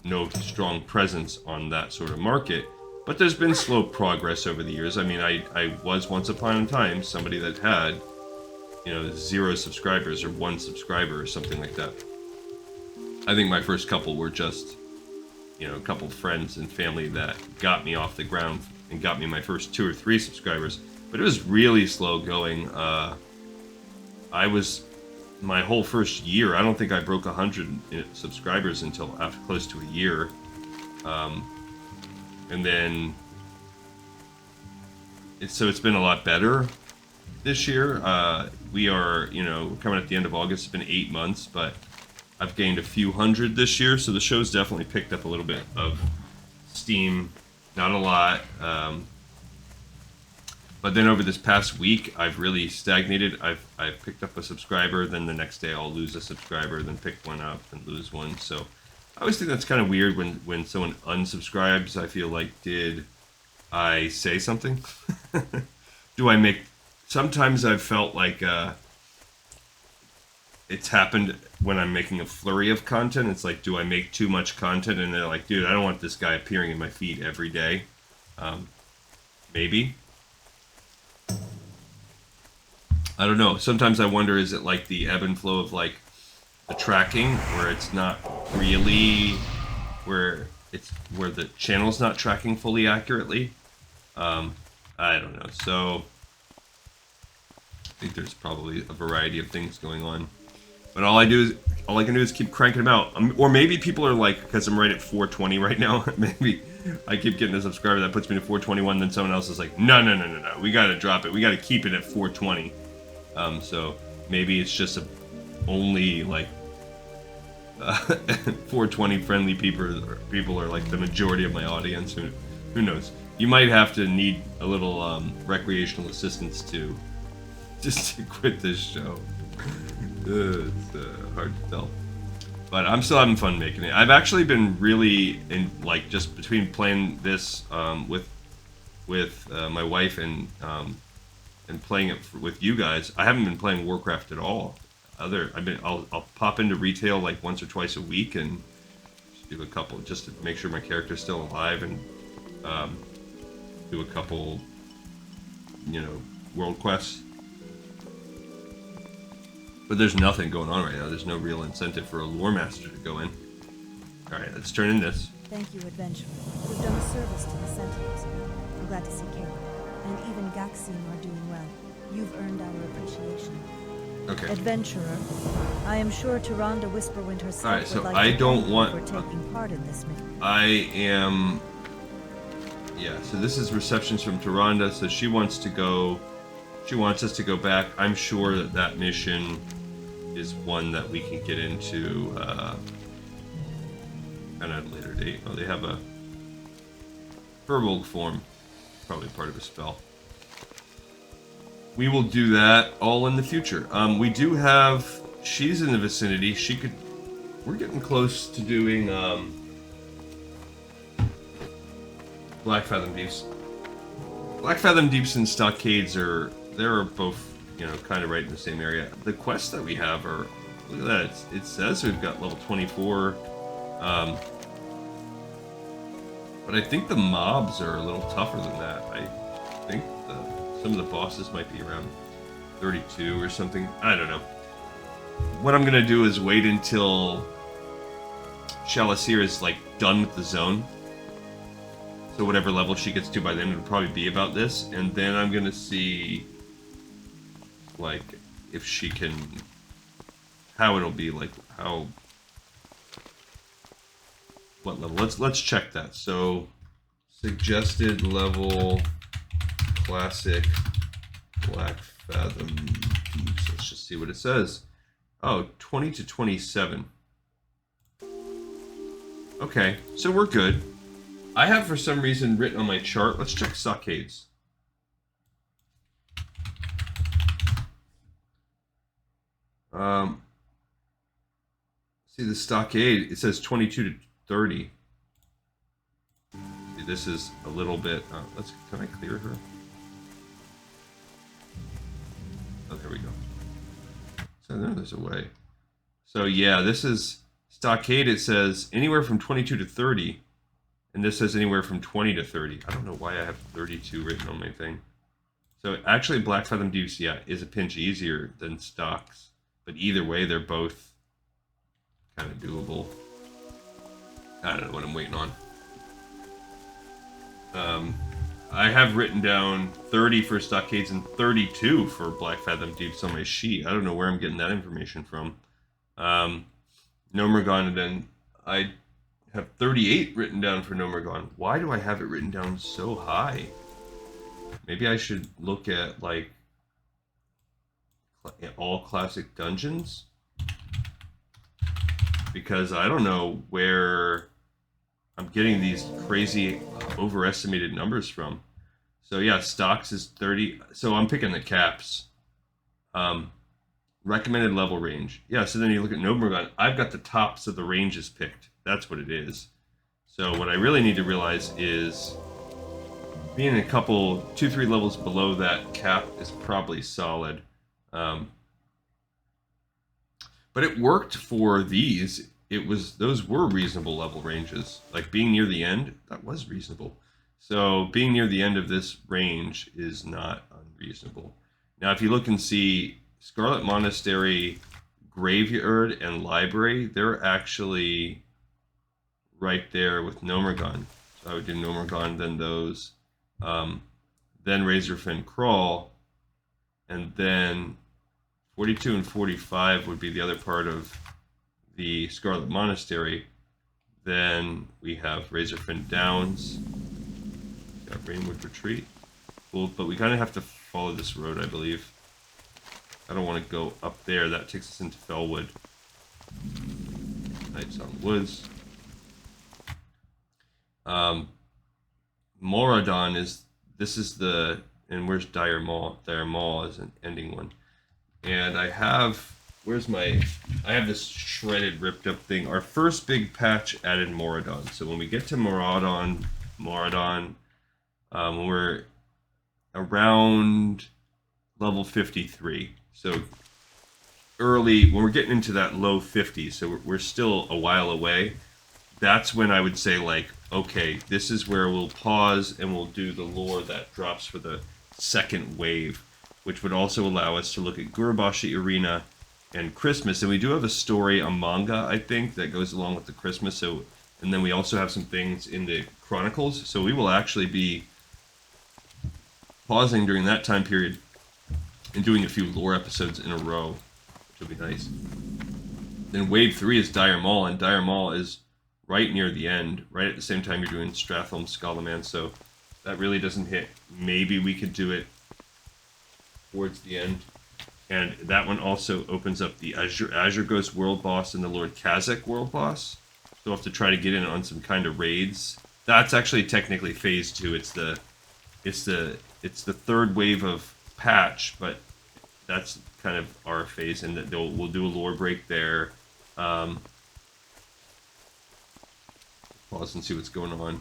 no strong presence on that sort of market. But there's been slow progress over the years. I mean, I was once upon a time somebody that had, 0 subscribers or 1 subscriber or something like that. I think my first couple were just, a couple friends and family that got me off the ground and got me my first 2 or 3 subscribers. But it was really slow going. My whole first year, I don't think I broke 100 subscribers until after close to a year. And then, it's been a lot better this year. We are, coming at the end of August. It's been 8 months, but I've gained a few hundred this year, so the show's definitely picked up a little bit of steam. Not a lot. But then over this past week, I've really stagnated. I've picked up a subscriber, then the next day I'll lose a subscriber, then pick one up and lose one. So I always think that's kind of weird when someone unsubscribes. I feel like, did I say something? Sometimes I've felt like it's happened when I'm making a flurry of content. It's like, do I make too much content? And they're like, dude, I don't want this guy appearing in my feed every day. Maybe. I don't know. Sometimes I wonder, is it like the ebb and flow of like the tracking, where it's not really, where the channel's not tracking fully accurately? I don't know. So I think there's probably a variety of things going on. But all I can do is keep cranking them out. Or maybe people are like, because I'm right at 420 right now, maybe I keep getting a subscriber that puts me to 421, then someone else is like, no, we gotta drop it. We gotta keep it at 420. So maybe it's just only like 420 friendly people are like the majority of my audience. Who knows? You might have to need a little recreational assistance just to quit this show. It's hard to tell, but I'm still having fun making it. I've actually been really just between playing this with my wife and playing it with you guys. I haven't been playing Warcraft at all. I'll pop into retail like once or twice a week and just do a couple just to make sure my character's still alive, and do a couple world quests. But there's nothing going on right now. There's no real incentive for a lore master to go in. Alright, let's turn in this. Thank you, adventurer. You've done a service to the Sentinels. I'm glad to see Caleb. And even Gaxim are doing well. You've earned our appreciation. Okay. Adventurer, I am sure Tyrande Whisperwind herself Alright, so would like I to don't thank you want... for taking part in this mission. I am... Yeah, so this is receptions from Tyrande, so she wants to go... She wants us to go back. I'm sure that that mission is one that we can get into kind of at a later date. Oh, they have a Furbolg form. Probably part of a spell. We will do that all in the future. We do have... She's in the vicinity. She could... We're getting close to doing Black Fathom Deeps. Black Fathom Deeps and Stockades are... They're both, you know, kind of right in the same area. The quests that we have are... Look at that. It says we've got level 24. But I think the mobs are a little tougher than that. I think some of the bosses might be around 32 or something. I don't know. What I'm gonna do is wait until Shalasir is like done with the zone. So whatever level she gets to by then, it'll probably be about this. And then I'm gonna see like if she can, how it'll be, like how, what level. Let's check that. So suggested level classic Black Fathom Deeps. Let's just see what it says. Oh, 20 to 27. Okay, so we're good. I have for some reason written on my chart. Let's check Stockades. See the Stockade, it says 22 to 30. See, this is a little bit, can I clear her? Oh, there we go. So there's a way. So yeah, this is Stockade. It says anywhere from 22 to 30. And this says anywhere from 20 to 30. I don't know why I have 32 written on my thing. So actually Black Fathom Deeps, yeah, is a pinch easier than Stocks. But either way, they're both kind of doable. I don't know what I'm waiting on. I have written down 30 for Stockades and 32 for Black Fathom Deeps on my sheet. I don't know where I'm getting that information from. Nomergon, and then I have 38 written down for Nomergon. Why do I have it written down so high? Maybe I should look at, like, all classic dungeons? Because I don't know where I'm getting these crazy overestimated numbers from. So yeah, Stocks is 30. So I'm picking the caps. Recommended level range. Yeah, so then you look at Nomergon. I've got the tops of the ranges picked. That's what it is. So what I really need to realize is being a couple, 2-3 levels below that cap is probably solid. But it worked for these. Those were reasonable level ranges. Like being near the end, that was reasonable. So being near the end of this range is not unreasonable. Now, if you look and see Scarlet Monastery, Graveyard, and Library, they're actually right there with Nomergon. So I would do Nomergon, then those, then Razorfin Crawl, and then 42 and 45 would be the other part of the Scarlet Monastery. Then we have Razorfin Downs, got Rainwood Retreat. Cool, but we kind of have to follow this road, I believe. I don't want to go up there. That takes us into Fellwood. Nights on Woods. Moradon is, this is the, and where's Dire Maw? Dire Maw is an ending one. And I have, I have this shredded, ripped up thing. Our first big patch added Moradon. So when we get to Moradon, when we're around level 53. So early, when we're getting into that low 50s, so we're still a while away. That's when I would say, like, okay, this is where we'll pause and we'll do the lore that drops for the second wave, which would also allow us to look at Gurubashi Arena and Christmas, and we do have a story, a manga, I think, that goes along with the Christmas. So, and then we also have some things in the Chronicles. So we will actually be pausing during that time period and doing a few lore episodes in a row, which will be nice. Then Wave 3 is Dire Maul, and Dire Maul is right near the end, right at the same time you're doing Stratholme Scalaman, so that really doesn't hit. Maybe we could do it towards the end. And that one also opens up the Azure Ghost world boss and the Lord Kazakh world boss. So we'll have to try to get in on some kind of raids. That's actually technically phase 2. It's the third wave of patch, but that's kind of our phase, and we'll do a lore break there. Pause and see what's going on.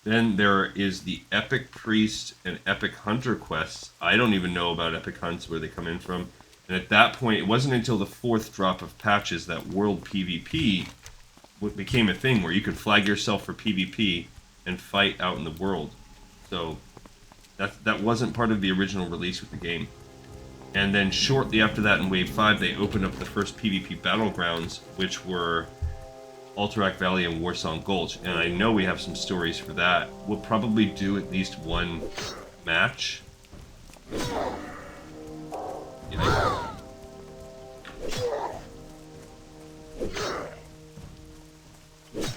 Then there is the Epic Priest and Epic Hunter quests. I don't even know about Epic Hunts, where they come in from. And at that point, it wasn't until the 4th drop of patches that World PvP became a thing where you could flag yourself for PvP and fight out in the world. So that wasn't part of the original release with the game. And then shortly after that in Wave 5, they opened up the first PvP battlegrounds, which were Alterac Valley and Warsong Gulch. And I know we have some stories for that. We'll probably do at least one match. Yeah. Okay,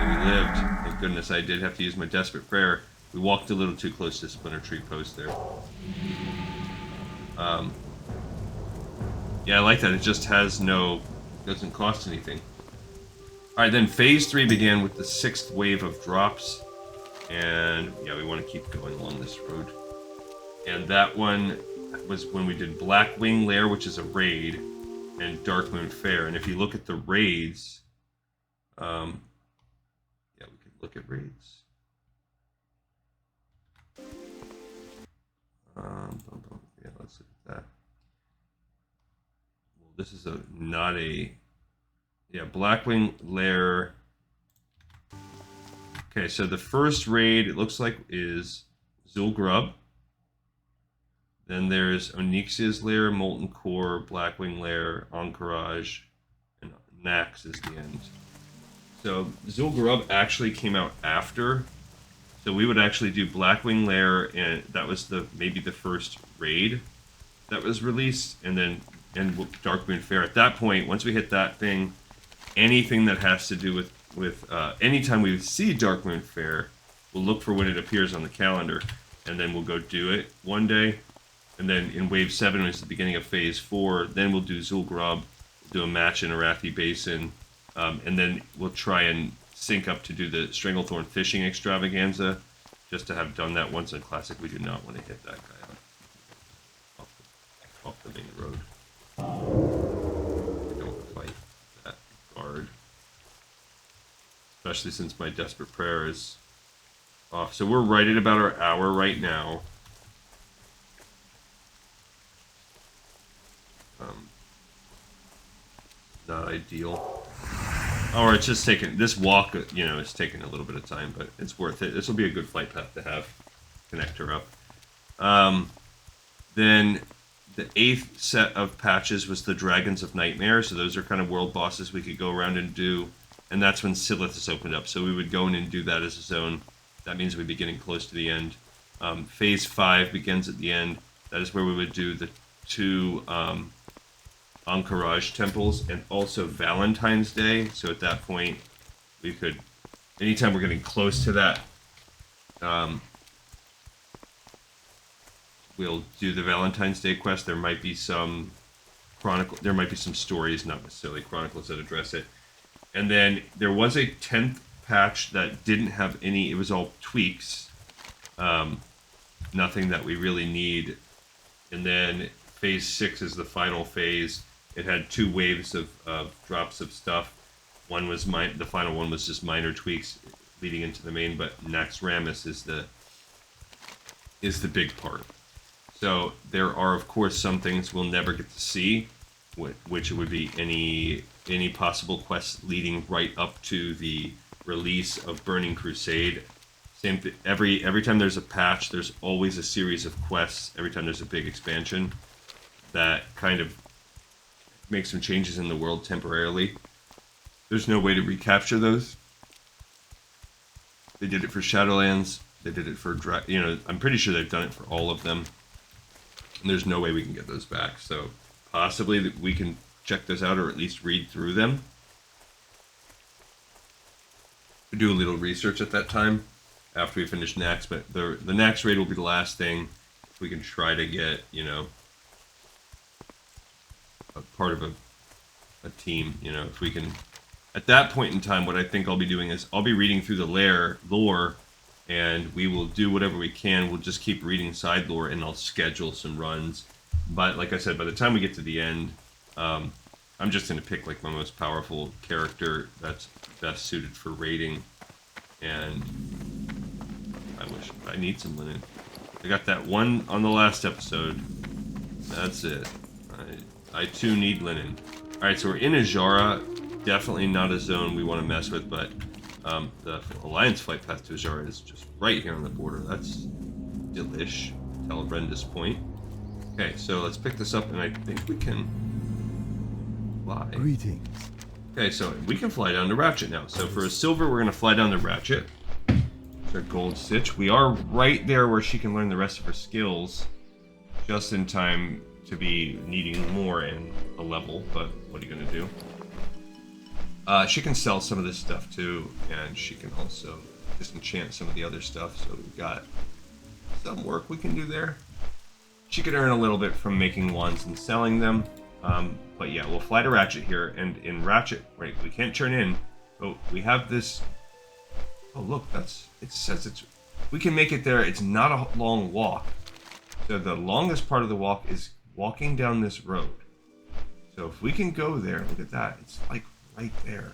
we lived. Thank goodness. I did have to use my Desperate Prayer. We walked a little too close to Splinter Tree Post there. Yeah, I like that. It just has doesn't cost anything. Alright, then Phase 3 began with the 6th wave of drops. And, yeah, we want to keep going along this road. And that one was when we did Blackwing Lair, which is a raid, and Darkmoon Fair. And if you look at the raids, yeah, we can look at raids. Yeah, let's look at that. Well, this is Blackwing Lair. Okay, so the first raid, it looks like, is Zul'Grub. Then there's Onyxia's Lair, Molten Core, Blackwing Lair, Encourage, and Nax is the end. So Zul'Grub actually came out after. So we would actually do Blackwing Lair, and that was maybe the first raid that was released, and Darkmoon Fair. At that point, once we hit that thing, anything that has to do with anytime we see Darkmoon Fair, we'll look for when it appears on the calendar, and then we'll go do it one day. And then in Wave 7, which is the beginning of Phase 4, then we'll do Zul'Grub, do a match in Arathi Basin, and then we'll try and sync up to do the Stranglethorn Fishing Extravaganza. Just to have done that once in Classic, we do not want to hit that guy off the main road. We don't fight that guard. Especially since my Desperate Prayer is off. So we're right at about our hour right now. Not ideal. Or it's just taking, this walk, it's taking a little bit of time, but it's worth it. This will be a good flight path to have. Connect her up. Then the 8th set of patches was the Dragons of Nightmare, so those are kind of world bosses we could go around and do, and that's when Silith is opened up, so we would go in and do that as a zone. That means we'd be getting close to the end. Phase 5 begins at the end. That is where we would do the 2 Encourage temples, and also Valentine's Day. So at that point, we could, anytime we're getting close to that, we'll do the Valentine's Day quest. There might be some stories, not necessarily chronicles, that address it. And then there was a 10th patch that didn't have any, it was all tweaks, nothing that we really need. And then Phase 6 is the final phase. It had 2 waves of drops of stuff. One was the final one was just minor tweaks leading into the main, but Naxxramas is the big part. So there are, of course, some things we'll never get to see, which would be any possible quests leading right up to the release of Burning Crusade. Same thing. Every time there's a patch, there's always a series of quests. Every time there's a big expansion, that kind of make some changes in the world temporarily. There's no way to recapture those. They did it for Shadowlands. They did it for, I'm pretty sure they've done it for all of them. And there's no way we can get those back. So possibly we can check those out or at least read through them. Do a little research at that time after we finish Nax, but the Nax raid will be the last thing. We can try to get, a part of a team, if we can. At that point in time, what I think I'll be doing is I'll be reading through the lore, and we will do whatever we can. We'll just keep reading side lore, and I'll schedule some runs. But like I said, by the time we get to the end, I'm just going to pick like my most powerful character that's best suited for raiding. And I need some linen. I got that one on the last episode. That's it. I too need linen. Alright, so we're in Ajara. Definitely not a zone we want to mess with, but the Alliance flight path to Ajara is just right here on the border. That's delish. Horrendous point. Okay, so let's pick this up, and I think we can fly. Greetings. Okay, so we can fly down to Ratchet now. So for a silver, we're going to fly down to Ratchet. It's our gold stitch. We are right there where she can learn the rest of her skills. Just in time to be needing more in a level, but what are you going to do? She can sell some of this stuff too, and she can also disenchant some of the other stuff. So we've got some work we can do there. She could earn a little bit from making wands and selling them. But yeah, we'll fly to Ratchet here, and in Ratchet, right, we can't turn in. Oh, we have this. Oh, look, it says it's. We can make it there. It's not a long walk. So the longest part of the walk is walking down this road. So if we can go there, look at that. It's like right there.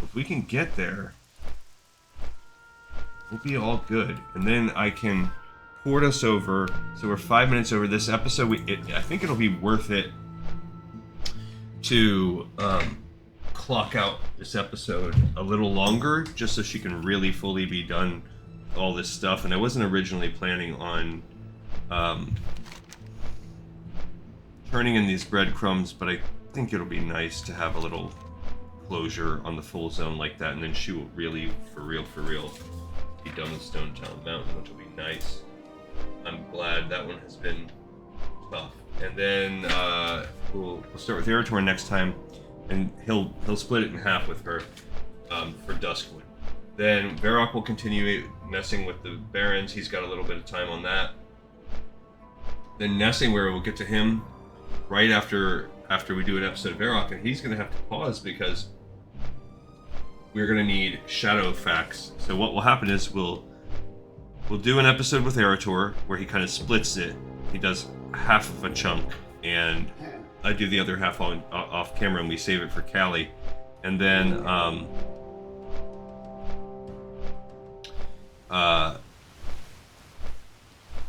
If we can get there, we'll be all good. And then I can port us over. So we're 5 minutes over this episode. I think it'll be worth it to clock out this episode a little longer, just so she can really fully be done all this stuff. And I wasn't originally planning on turning in these breadcrumbs, but I think it'll be nice to have a little closure on the full zone like that, and then she will really, for real, be done with Stonetalon Mountain, which will be nice. I'm glad that one has been tough. And then we'll start with Eretor next time, and he'll split it in half with her for Duskwood. Then Varrock will continue messing with the Barons. He's got a little bit of time on that. Then Nessingware, we'll get to him right after we do an episode of Varrock, and he's going to have to pause because we're going to need shadow facts. So what will happen is we'll do an episode with Eretor where he kind of splits it. He does half of a chunk, and I do the other half off camera, and we save it for Callie. And then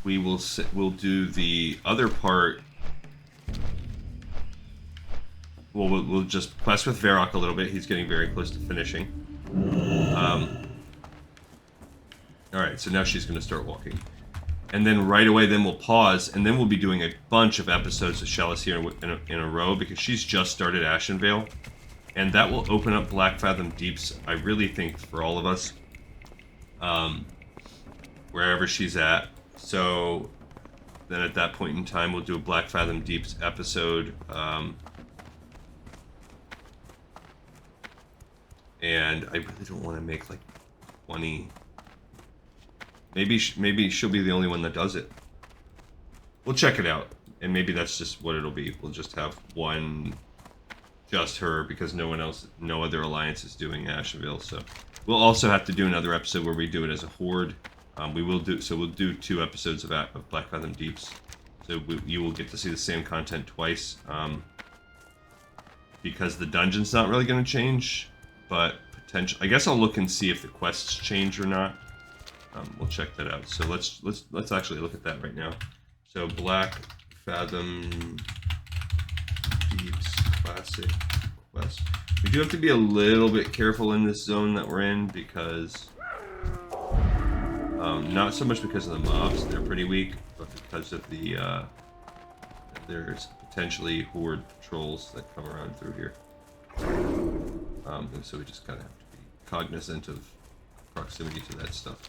we'll do the other part. We'll just quest with Varrock a little bit. He's getting very close to finishing. Alright, so now she's going to start walking. And then right away, then we'll pause, and then we'll be doing a bunch of episodes of Chalice here in a row, because she's just started Ashenvale. And that will open up Black Fathom Deeps, I really think, for all of us. Wherever she's at. So then at that point in time, we'll do a Black Fathom Deeps episode. And I really don't want to make like 20. Maybe she'll be the only one that does it. We'll check it out, and maybe that's just what it'll be. We'll just have one, just her, because no other alliance is doing Ashenvale. So we'll also have to do another episode where we do it as a horde. We'll do 2 episodes of Black Fathom Deeps. So you will get to see the same content twice. Because the dungeon's not really going to change. But potential. I guess I'll look and see if the quests change or not. We'll check that out. So let's actually look at that right now. So Black Fathom Deeps Classic quest. We do have to be a little bit careful in this zone that we're in, because not so much because of the mobs, they're pretty weak, but because of the there's potentially horde patrols that come around through here. And so we just kind of have to be cognizant of proximity to that stuff.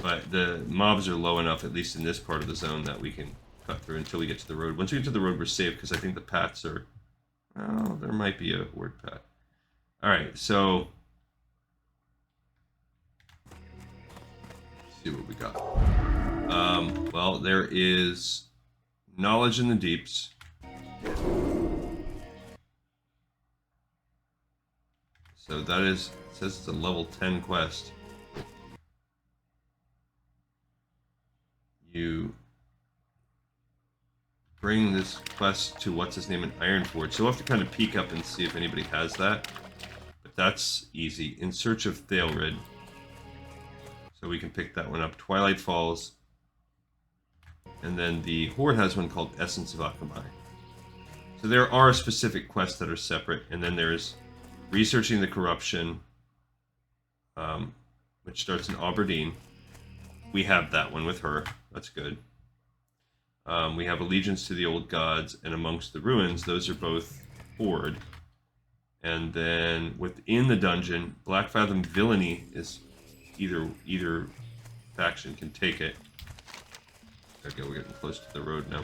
But the mobs are low enough, at least in this part of the zone, that we can cut through until we get to the road. Once we get to the road, we're safe, because I think the paths are... Oh, there might be a horde path. Alright, so... Let's see what we got. Well, there is knowledge in the deeps. So that is, it says it's a level 10 quest. You bring this quest to what's his name in Ironforge. So we'll have to kind of peek up and see if anybody has that. But that's easy. In Search of Thalrid. So we can pick that one up. Twilight Falls. And then the Horde has one called Essence of Akamai. So there are specific quests that are separate. And then there's Researching the Corruption, which starts in Aberdeen. We have that one with her. That's good. We have Allegiance to the Old Gods and Amongst the Ruins. Those are both Horde. And then within the dungeon, Black Fathom Villainy is either faction can take it. Okay, we're getting close to the road now.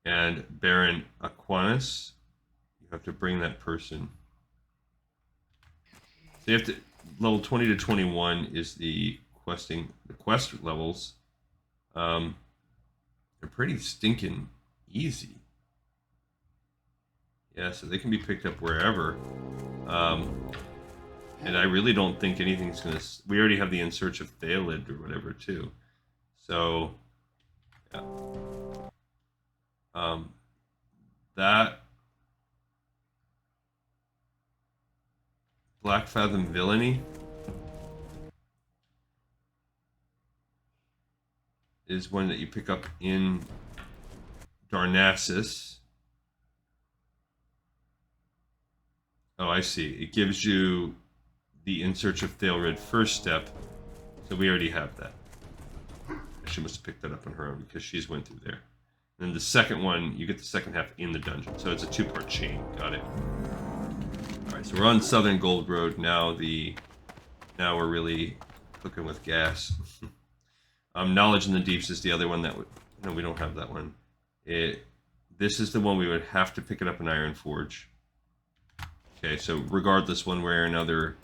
And Baron Aquinas, you have to bring that person. So you have to, level 20 to 21 is the quest levels. They're pretty stinking easy. Yeah, so they can be picked up wherever. And I really don't think anything's gonna... We already have the In Search of Thalid or whatever too. So, yeah. That Black Fathom Villainy is one that you pick up in Darnassus. Oh, I see. It gives you the In Search of Thalrid first step, so we already have that. She must have picked that up on her own because she's went through there. And then the second one, you get the second half in the dungeon, so it's a two-part chain. Got it. All right, so we're on Southern Gold Road now. Now we're really cooking with gas. Knowledge in the Deeps is the other one that no, we don't have that one. This is the one we would have to pick it up in Ironforge. Okay, so regardless, one way or another,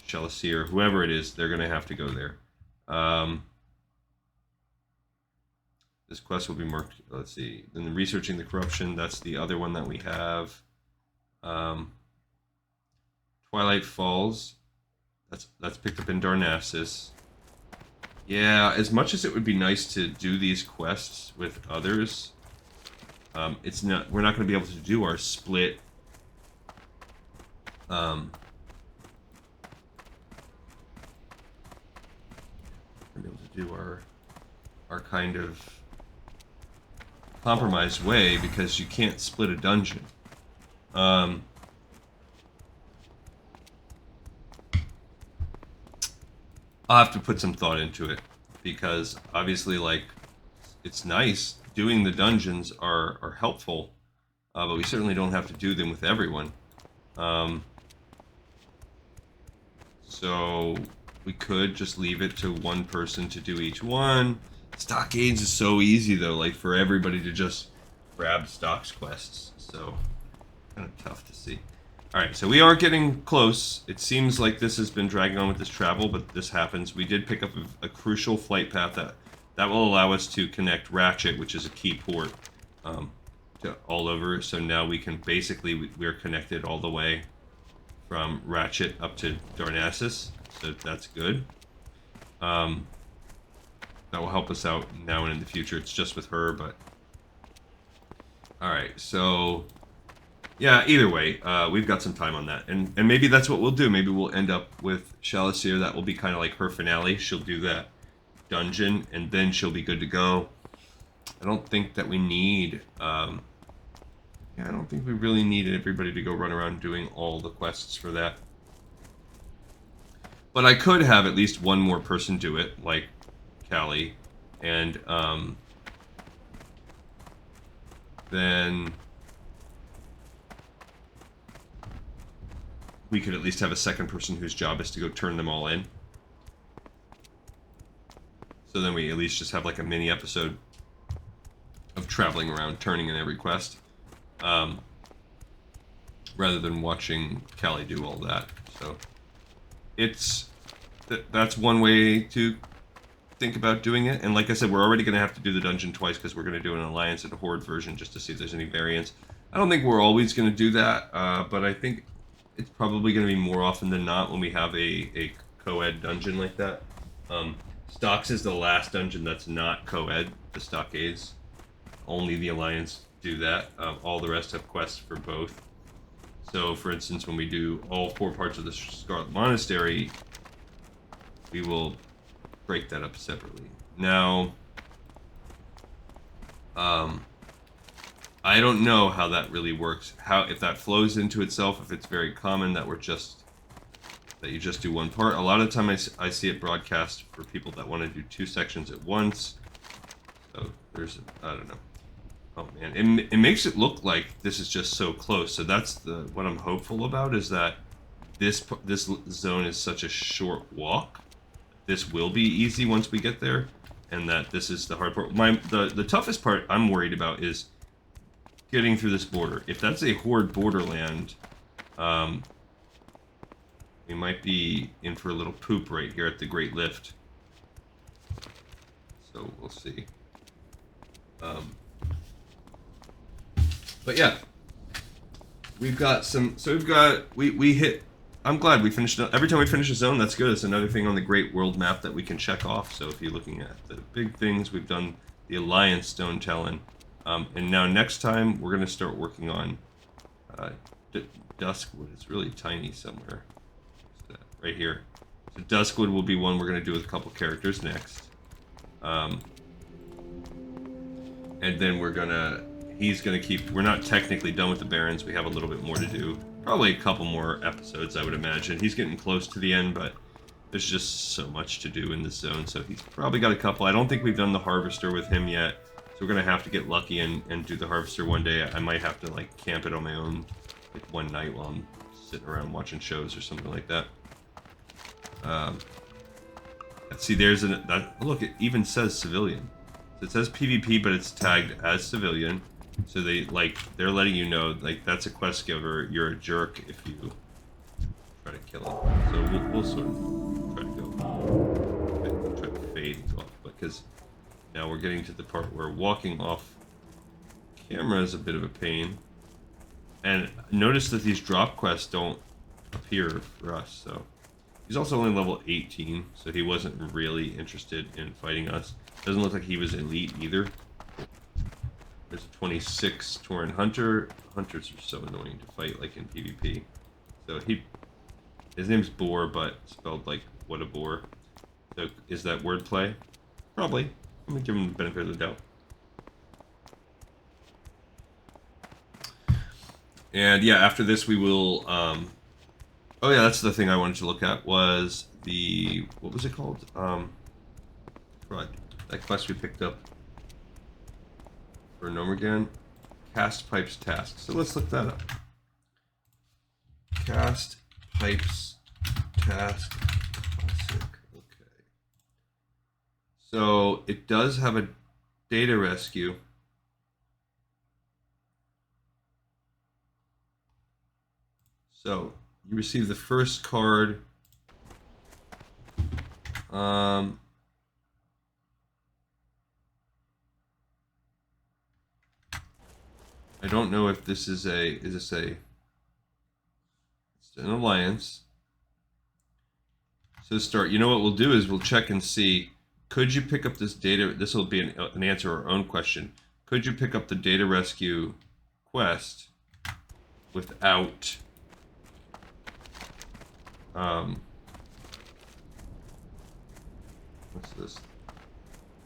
Shelasier, whoever it is, they're going to have to go there. This quest will be marked, let's see, then Researching the Corruption, that's the other one that we have. Twilight Falls, that's picked up in Darnassus. Yeah, as much as it would be nice to do these quests with others, we're not going to be able to do our split be able to do our kind of compromised way because you can't split a dungeon. I'll have to put some thought into it because obviously, like, it's nice doing the dungeons are helpful, but we certainly don't have to do them with everyone. So we could just leave it to one person to do each one. Stockades is so easy though, like for everybody to just grab stocks quests. So kind of tough to see. Alright, so we are getting close. It seems like this has been dragging on with this travel, but this happens. We did pick up a crucial flight path that will allow us to connect Ratchet, which is a key port, to all over. So now we can basically, we're connected all the way from Ratchet up to Darnassus. So that's good. That will help us out now and in the future. It's just with her, but... Alright, so... Yeah, either way, we've got some time on that. And maybe that's what we'll do. Maybe we'll end up with Shelasier. That will be kind of like her finale. She'll do that dungeon, and then she'll be good to go. I don't think that we need... yeah, I don't think we really need everybody to go run around doing all the quests for that. But I could have at least one more person do it, like Callie, and then we could at least have a second person whose job is to go turn them all in. So then we at least just have like a mini episode of traveling around, turning in every quest. Rather than watching Callie do all that. So that's one way to think about doing it. And like I said, we're already going to have to do the dungeon twice because we're going to do an Alliance and a Horde version just to see if there's any variants. I don't think we're always going to do that, but I think it's probably going to be more often than not when we have a co-ed dungeon like that. Stocks is the last dungeon that's not co-ed, the Stockades. Only the Alliance do that. All the rest have quests for both. So, for instance, when we do all 4 parts of the Scarlet Monastery, we will break that up separately. Now, I don't know how that really works. If that flows into itself, if it's very common that you just do one part. A lot of the time I see it broadcast for people that want to do 2 sections at once. So I don't know. Oh man, it makes it look like this is just so close. So that's what I'm hopeful about, is that this zone is such a short walk. This will be easy once we get there, and that this is the hard part. The toughest part I'm worried about is getting through this border. If that's a Horde borderland, we might be in for a little poop right here at the Great Lift. So we'll see. But yeah, we've got some. So we hit. I'm glad we finished. Every time we finish a zone, that's good. It's another thing on the Great World map that we can check off. So if you're looking at the big things, we've done the Alliance Stonetalon, and now next time we're gonna start working on Duskwood. It's really tiny somewhere. Right here. So Duskwood will be one we're gonna do with a couple characters next, and then he's gonna keep. We're not technically done with the Barons. We have a little bit more to do. Probably a couple more episodes, I would imagine. He's getting close to the end, but there's just so much to do in this zone, so he's probably got a couple. I don't think we've done the Harvester with him yet, so we're gonna have to get lucky and do the Harvester one day. I might have to like camp it on my own, like one night while I'm sitting around watching shows or something like that. Let's see, look, it even says civilian. So it says PvP, but it's tagged as civilian. So they're letting you know, like, that's a quest giver. You're a jerk if you try to kill him. So we'll sort of try to fade off, because now we're getting to the part where walking off camera is a bit of a pain. And notice that these drop quests don't appear for us, so. He's also only level 18, so he wasn't really interested in fighting us. Doesn't look like he was elite either. There's a 26 Tauren Hunter. Hunters are so annoying to fight, like in PvP. So his name's Boar, but spelled like what a boar. So is that wordplay? Probably. I'm gonna give him the benefit of the doubt. And yeah, after this we will. Oh yeah, that's the thing I wanted to look at, was what was it called? Right, that quest we picked up for Nomergan, Cast Pipes Task. So let's look that up. Cast Pipes Task Classic. Okay. So it does have a data rescue. So you receive the first card. I don't know if this is it's an alliance. So to start, you know what we'll do is we'll check and see, could you pick up this data? This will be an answer our own question. Could you pick up the data rescue quest without what's this?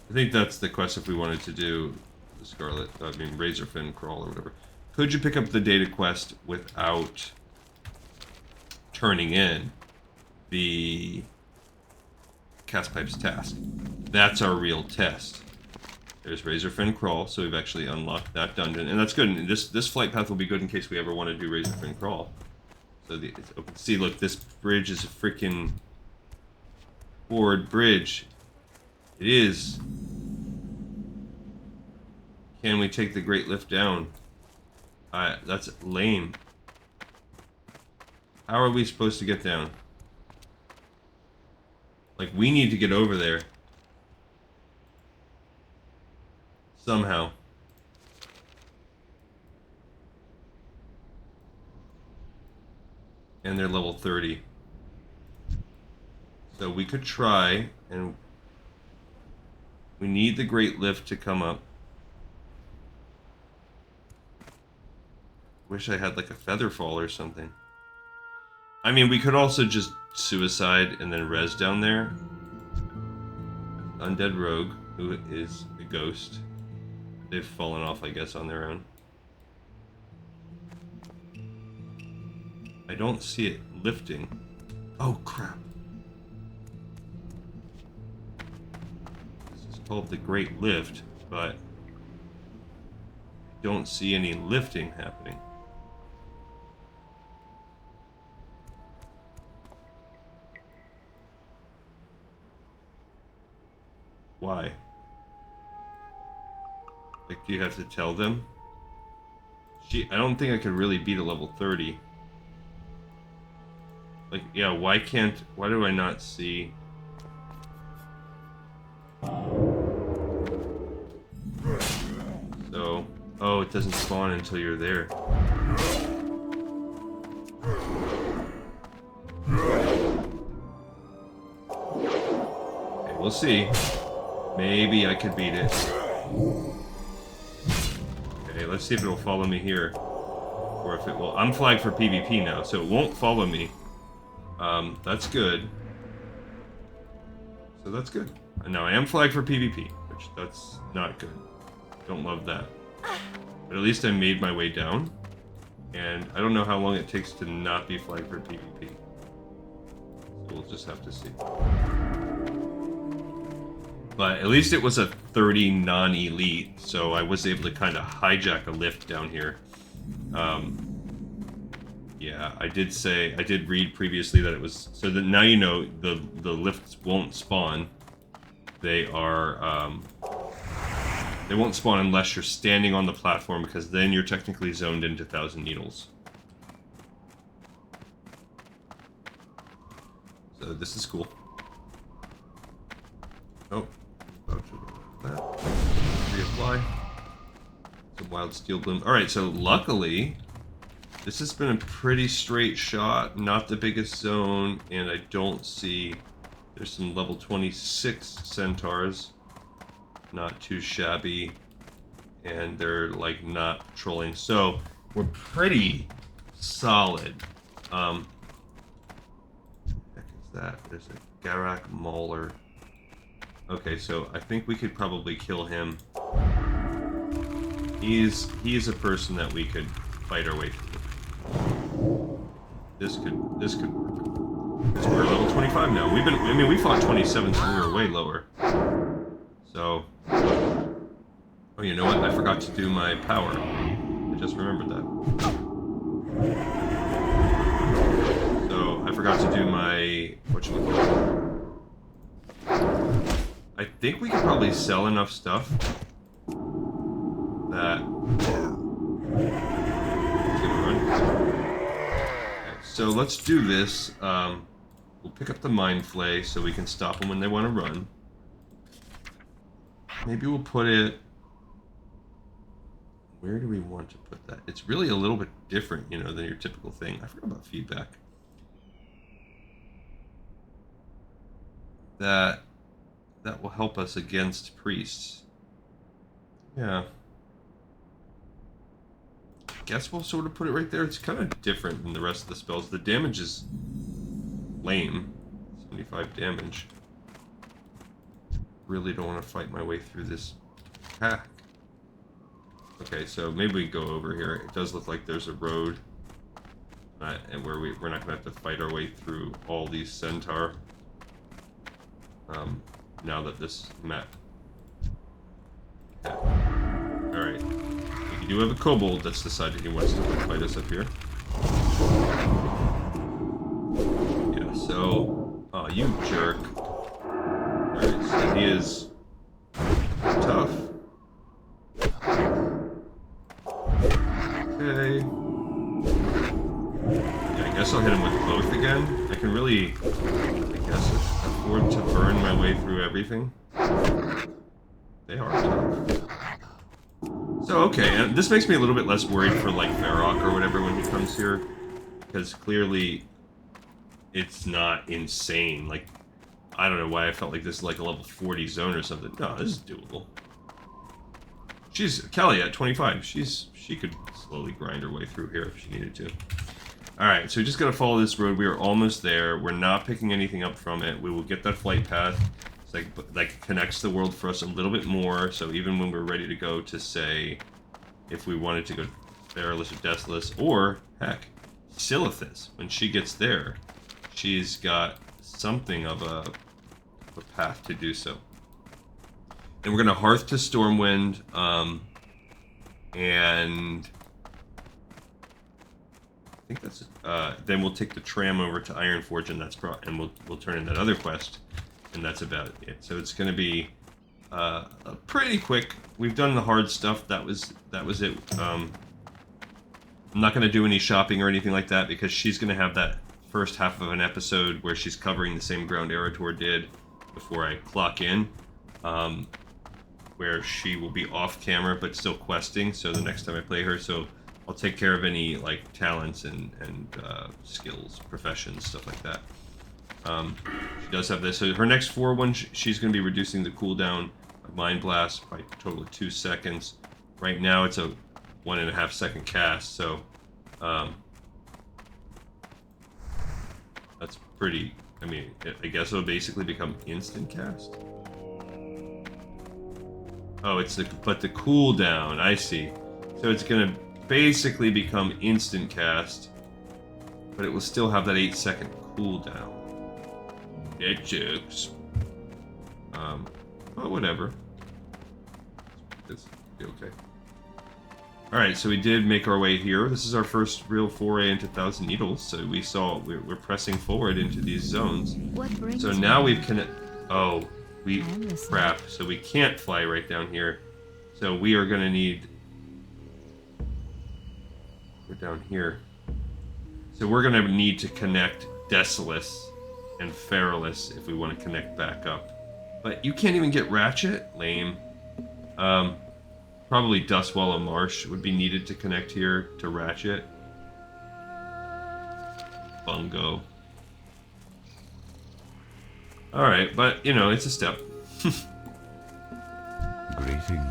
I think that's the quest if we wanted to do the Razorfin Crawl or whatever. Could you pick up the data quest without turning in the Cast Pipes task? That's our real test. There's Razorfen Crawl, so we've actually unlocked that dungeon, and that's good. And this flight path will be good in case we ever want to do Razorfen Crawl. So it's open. See, look, this bridge is a freaking forward bridge. It is. Can we take the Great Lift down? That's lame. How are we supposed to get down? Like, we need to get over there. Somehow. And they're level 30. So we could try, and we need the Great Lift to come up. Wish I had like a feather fall or something. I mean, we could also just suicide and then res down there. Undead Rogue, who is a ghost. They've fallen off, I guess, on their own. I don't see it lifting. Oh, crap. This is called the Great Lift, but I don't see any lifting happening. Why? Like, do you have to tell them? I don't think I could really beat a level 30. Like, yeah, why do I not see? So, oh, it doesn't spawn until you're there. Okay, we'll see. Maybe I could beat it. Okay, let's see if it'll follow me here. Or if it will. I'm flagged for PvP now, so it won't follow me. That's good. So that's good. Now I am flagged for PvP, which that's not good. Don't love that. But at least I made my way down. And I don't know how long it takes to not be flagged for PvP. So we'll just have to see. But at least it was a 30 non-elite, so I was able to kind of hijack a lift down here. Yeah, I did read previously that it was, so that now you know the lifts won't spawn. They won't spawn unless you're standing on the platform, because then you're technically zoned into Thousand Needles. So this is cool. Oh. That. Reapply. Some Wild Steel Bloom. Alright, so luckily, this has been a pretty straight shot, not the biggest zone, and I don't see... There's some level 26 centaurs. Not too shabby. And they're, like, not trolling. So, we're pretty solid. What the heck is that? There's a Garak Mauler. Okay, so I think we could probably kill him. He is a person that we could fight our way through. This could work. Because we're level 25 now. We fought 27, so we were way lower. So, oh, you know what? I forgot to do my power. I just remembered that. So I forgot to do my whatchamacallit. I think we could probably sell enough stuff that it's gonna run. Okay, so let's do this. We'll pick up the Mind Flay so we can stop them when they want to run. Maybe we'll put it... Where do we want to put that? It's really a little bit different, you know, than your typical thing. I forgot about feedback. That will help us against priests. Yeah. I guess we'll sort of put it right there. It's kind of different than the rest of the spells. The damage is lame. 75 damage. Really don't want to fight my way through this pack. Okay, so maybe we go over here. It does look like there's a road. And where we're not going to have to fight our way through all these centaur. Now that this map Yeah. Alright. We do have a kobold that's decided he wants to fight us up here. Yeah, so... Oh, you jerk. Alright, so he is... tough. Okay. Yeah, I guess I'll hit him with both again. I can really, I guess, afford to burn my way through everything. They are tough. So, okay, and this makes me a little bit less worried for, like, Varrock or whatever when he comes here. Because clearly, it's not insane. Like, I don't know why I felt like this is like a level 40 zone or something. No, this is doable. She's Kelly at 25. She could slowly grind her way through here if she needed to. Alright, so we just gotta follow this road. We are almost there. We're not picking anything up from it. We will get that flight path. It's like connects the world for us a little bit more. So even when we're ready to go to, say, if we wanted to go Perilous or Deathless, or heck, Silithus, when she gets there, she's got something of a path to do so. And we're gonna Hearth to Stormwind, and I think that's then we'll take the tram over to Ironforge, and and we'll turn in that other quest, and that's about it. So it's gonna be pretty quick. We've done the hard stuff. That was it. I'm not gonna do any shopping or anything like that because she's gonna have that first half of an episode where she's covering the same ground Erator did before I clock in. Where she will be off camera but still questing, so the next time I play her, so I'll take care of any like talents and skills, professions, stuff like that. She does have this, so her next 4 one, she's going to be reducing the cooldown of Mind Blast by a total of 2 seconds. Right now it's a 1.5 second cast, so that's pretty, I mean, I guess it'll basically become instant cast. Oh, but the cooldown, I see. So it's gonna basically become instant cast, but it will still have that 8-second cooldown. That sucks. But whatever. This will be okay. Alright, so we did make our way here. This is our first real foray into Thousand Needles, so we're pressing forward into these zones. So now we've oh. Crap, so we can't fly right down here. So we are gonna need... We're down here. So we're gonna need to connect Desolus and Perilous if we want to connect back up. But you can't even get Ratchet? Lame. Probably Dustwallow Marsh would be needed to connect here to Ratchet. Bungo. Alright, but, you know, it's a step. Greetings.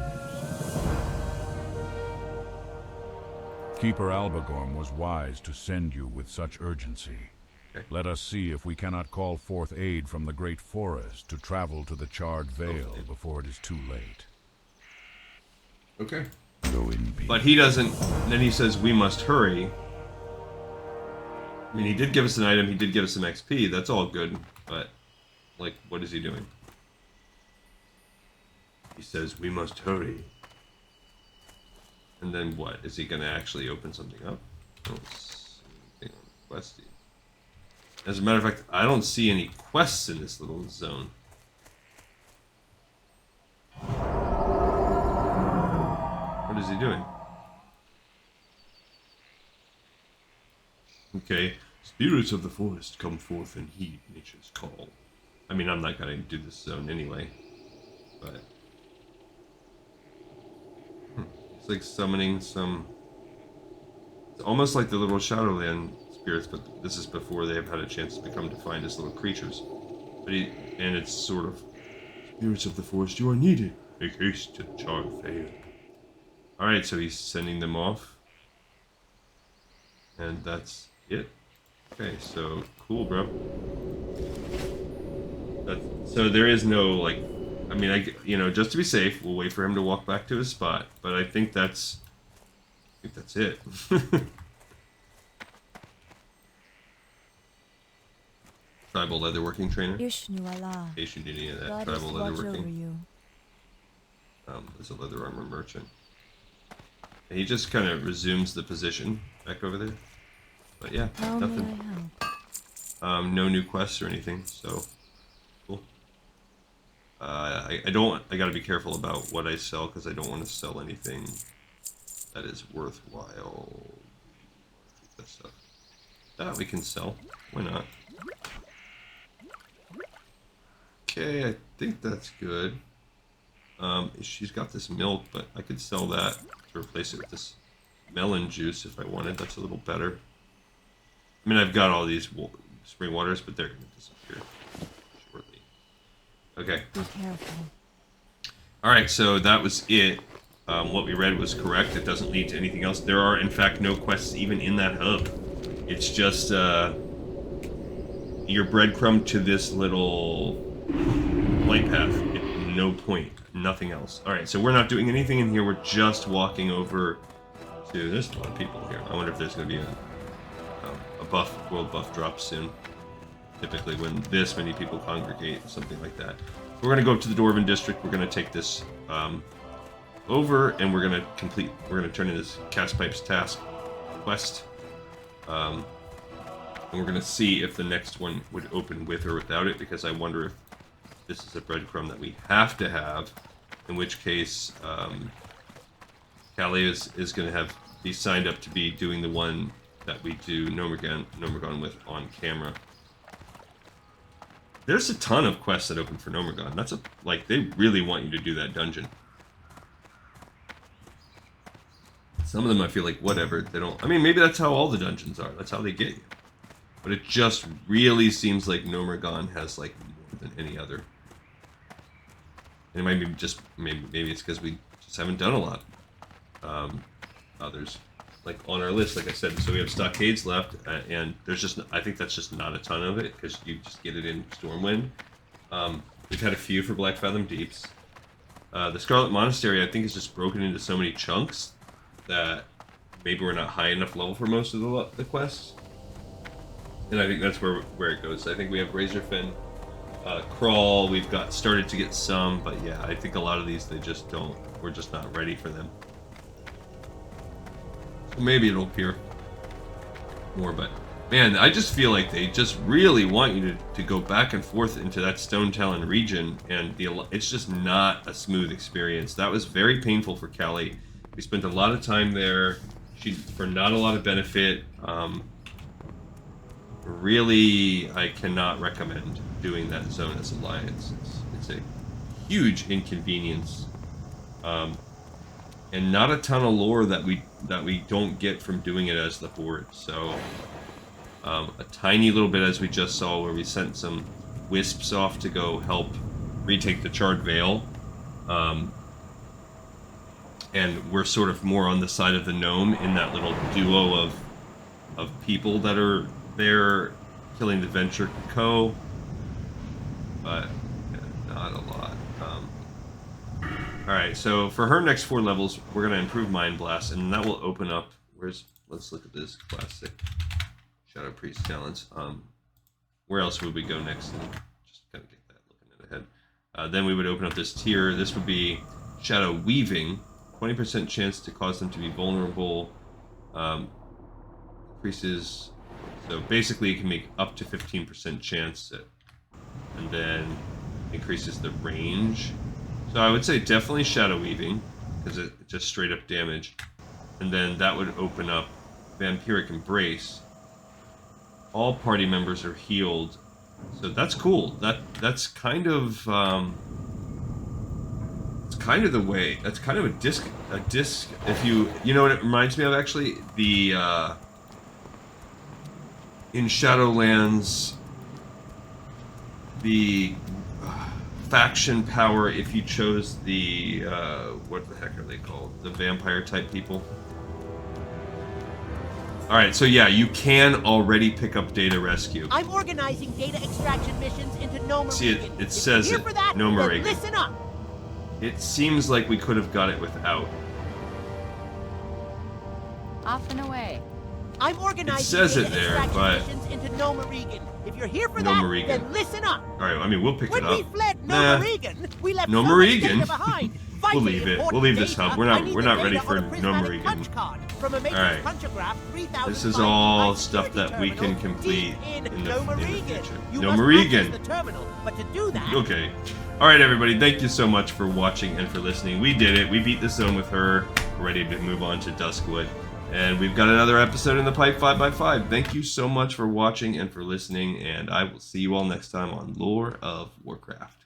Keeper Albagorm was wise to send you with such urgency. Okay. Let us see if we cannot call forth aid from the great forest to travel to the Charred Vale before it is too late. Okay. Go in peace. But he doesn't... Then he says we must hurry. I mean, he did give us an item, he did give us some XP, that's all good, but... Like, what is he doing? He says, we must hurry. And then what? Is he going to actually open something up? I don't see anything on the questy. As a matter of fact, I don't see any quests in this little zone. What is he doing? Okay. Spirits of the forest come forth and heed nature's call. I mean, I'm not going to do this zone anyway, but... It's like summoning some... It's almost like the little Shadowland spirits, but this is before they have had a chance to become defined as little creatures. But and it's sort of... Spirits of the forest, you are needed. Make haste to the Charred Vale. Alright, so he's sending them off. And that's it. Okay, so cool, bro. So there is no, like, I mean, you know, just to be safe, we'll wait for him to walk back to his spot. But I think that's it. Tribal leatherworking trainer. In case you need any of that tribal leatherworking. There's a leather armor merchant. And he just kind of resumes the position back over there. But yeah, How nothing. may I help? No new quests or anything, so cool. I gotta be careful about what I sell because I don't want to sell anything that is worthwhile. That stuff. That we can sell. Why not? Okay, I think that's good. She's got this milk, but I could sell that to replace it with this melon juice if I wanted. That's a little better. I mean, I've got all these spring waters, but they're going to disappear shortly. Okay. Be careful. Alright, so that was it. What we read was correct. It doesn't lead to anything else. There are, in fact, no quests even in that hub. It's just your breadcrumb to this little light path. No point. Nothing else. Alright, so we're not doing anything in here. We're just walking over to... There's a lot of people here. I wonder if there's going to be a world buff drop soon. Typically when this many people congregate, something like that. We're going to go up to the Dwarven District. We're going to take this over, and we're going to turn in this Cast Pipes task quest. And we're going to see if the next one would open with or without it, because I wonder if this is a breadcrumb that we have to have, in which case Callie is going to be signed up to be doing the one that we do Nomergon with on camera. There's a ton of quests that open for Nomergon. That's they really want you to do that dungeon. Some of them I feel like whatever, they don't... I mean, maybe that's how all the dungeons are. That's how they get you. But it just really seems like Nomergon has more than any other. And it might be just... Maybe it's because we just haven't done a lot. Others. On our list, like I said, so we have Stockades left, and there's just, I think that's just not a ton of it, because you just get it in Stormwind. We've had a few for Blackfathom Deeps. The Scarlet Monastery, I think, is just broken into so many chunks that maybe we're not high enough level for most of the quests. And I think that's where it goes. I think we have Razorfen, Crawl, we've started to get some, but yeah, I think a lot of these, we're just not ready for them. Maybe it'll appear more, but man, I just feel like they just really want you to go back and forth into that Stonetalon region, and it's just not a smooth experience. That was very painful for Callie. We spent a lot of time there, for not a lot of benefit. Really, I cannot recommend doing that zone as Alliance. It's a huge inconvenience. And not a ton of lore that we don't get from doing it as the Horde. So a tiny little bit, as we just saw, where we sent some wisps off to go help retake the Charred Vale. And we're sort of more on the side of the gnome in that little duo of people that are there killing the Venture Co. But yeah, not a lot. Alright, so for her next 4 levels, we're going to improve Mind Blast, and that will open up... Let's look at this classic Shadow Priest talents. Where else would we go next? And just kind of get that looking ahead. Then we would open up this tier. This would be Shadow Weaving. 20% chance to cause them to be vulnerable. Increases... So basically you can make up to 15% chance. And then increases the range. So I would say definitely Shadow Weaving, because it's just straight up damage. And then that would open up Vampiric Embrace. All party members are healed. So that's cool. That's kind of it's kind of the way. That's kind of a disc if you know what it reminds me of, actually? The in Shadowlands, the faction power, if you chose the what the heck are they called? The vampire type people. Alright, so yeah, you can already pick up data rescue. I'm organizing data extraction missions into Nomergan. See, it says it, Nomergan. Listen up. It seems like we could have got it without. Off and away. I'm organizing it says data it there, extraction but missions into Nomergan. If you're here for that, then listen up. Alright, I mean, we'll pick when it up. we fled Nomergan, we left Nomergan? so much data behind. We'll leave it. We'll leave this hub. We're not ready for Nomerigan. Alright. This is all stuff that we can complete in the future. Nomerigan. Okay. Alright, everybody. Thank you so much for watching and for listening. We did it. We beat the zone with her. We're ready to move on to Duskwood. And we've got another episode in the pipe 5x5. Thank you so much for watching and for listening. And I will see you all next time on Lore of Warcraft.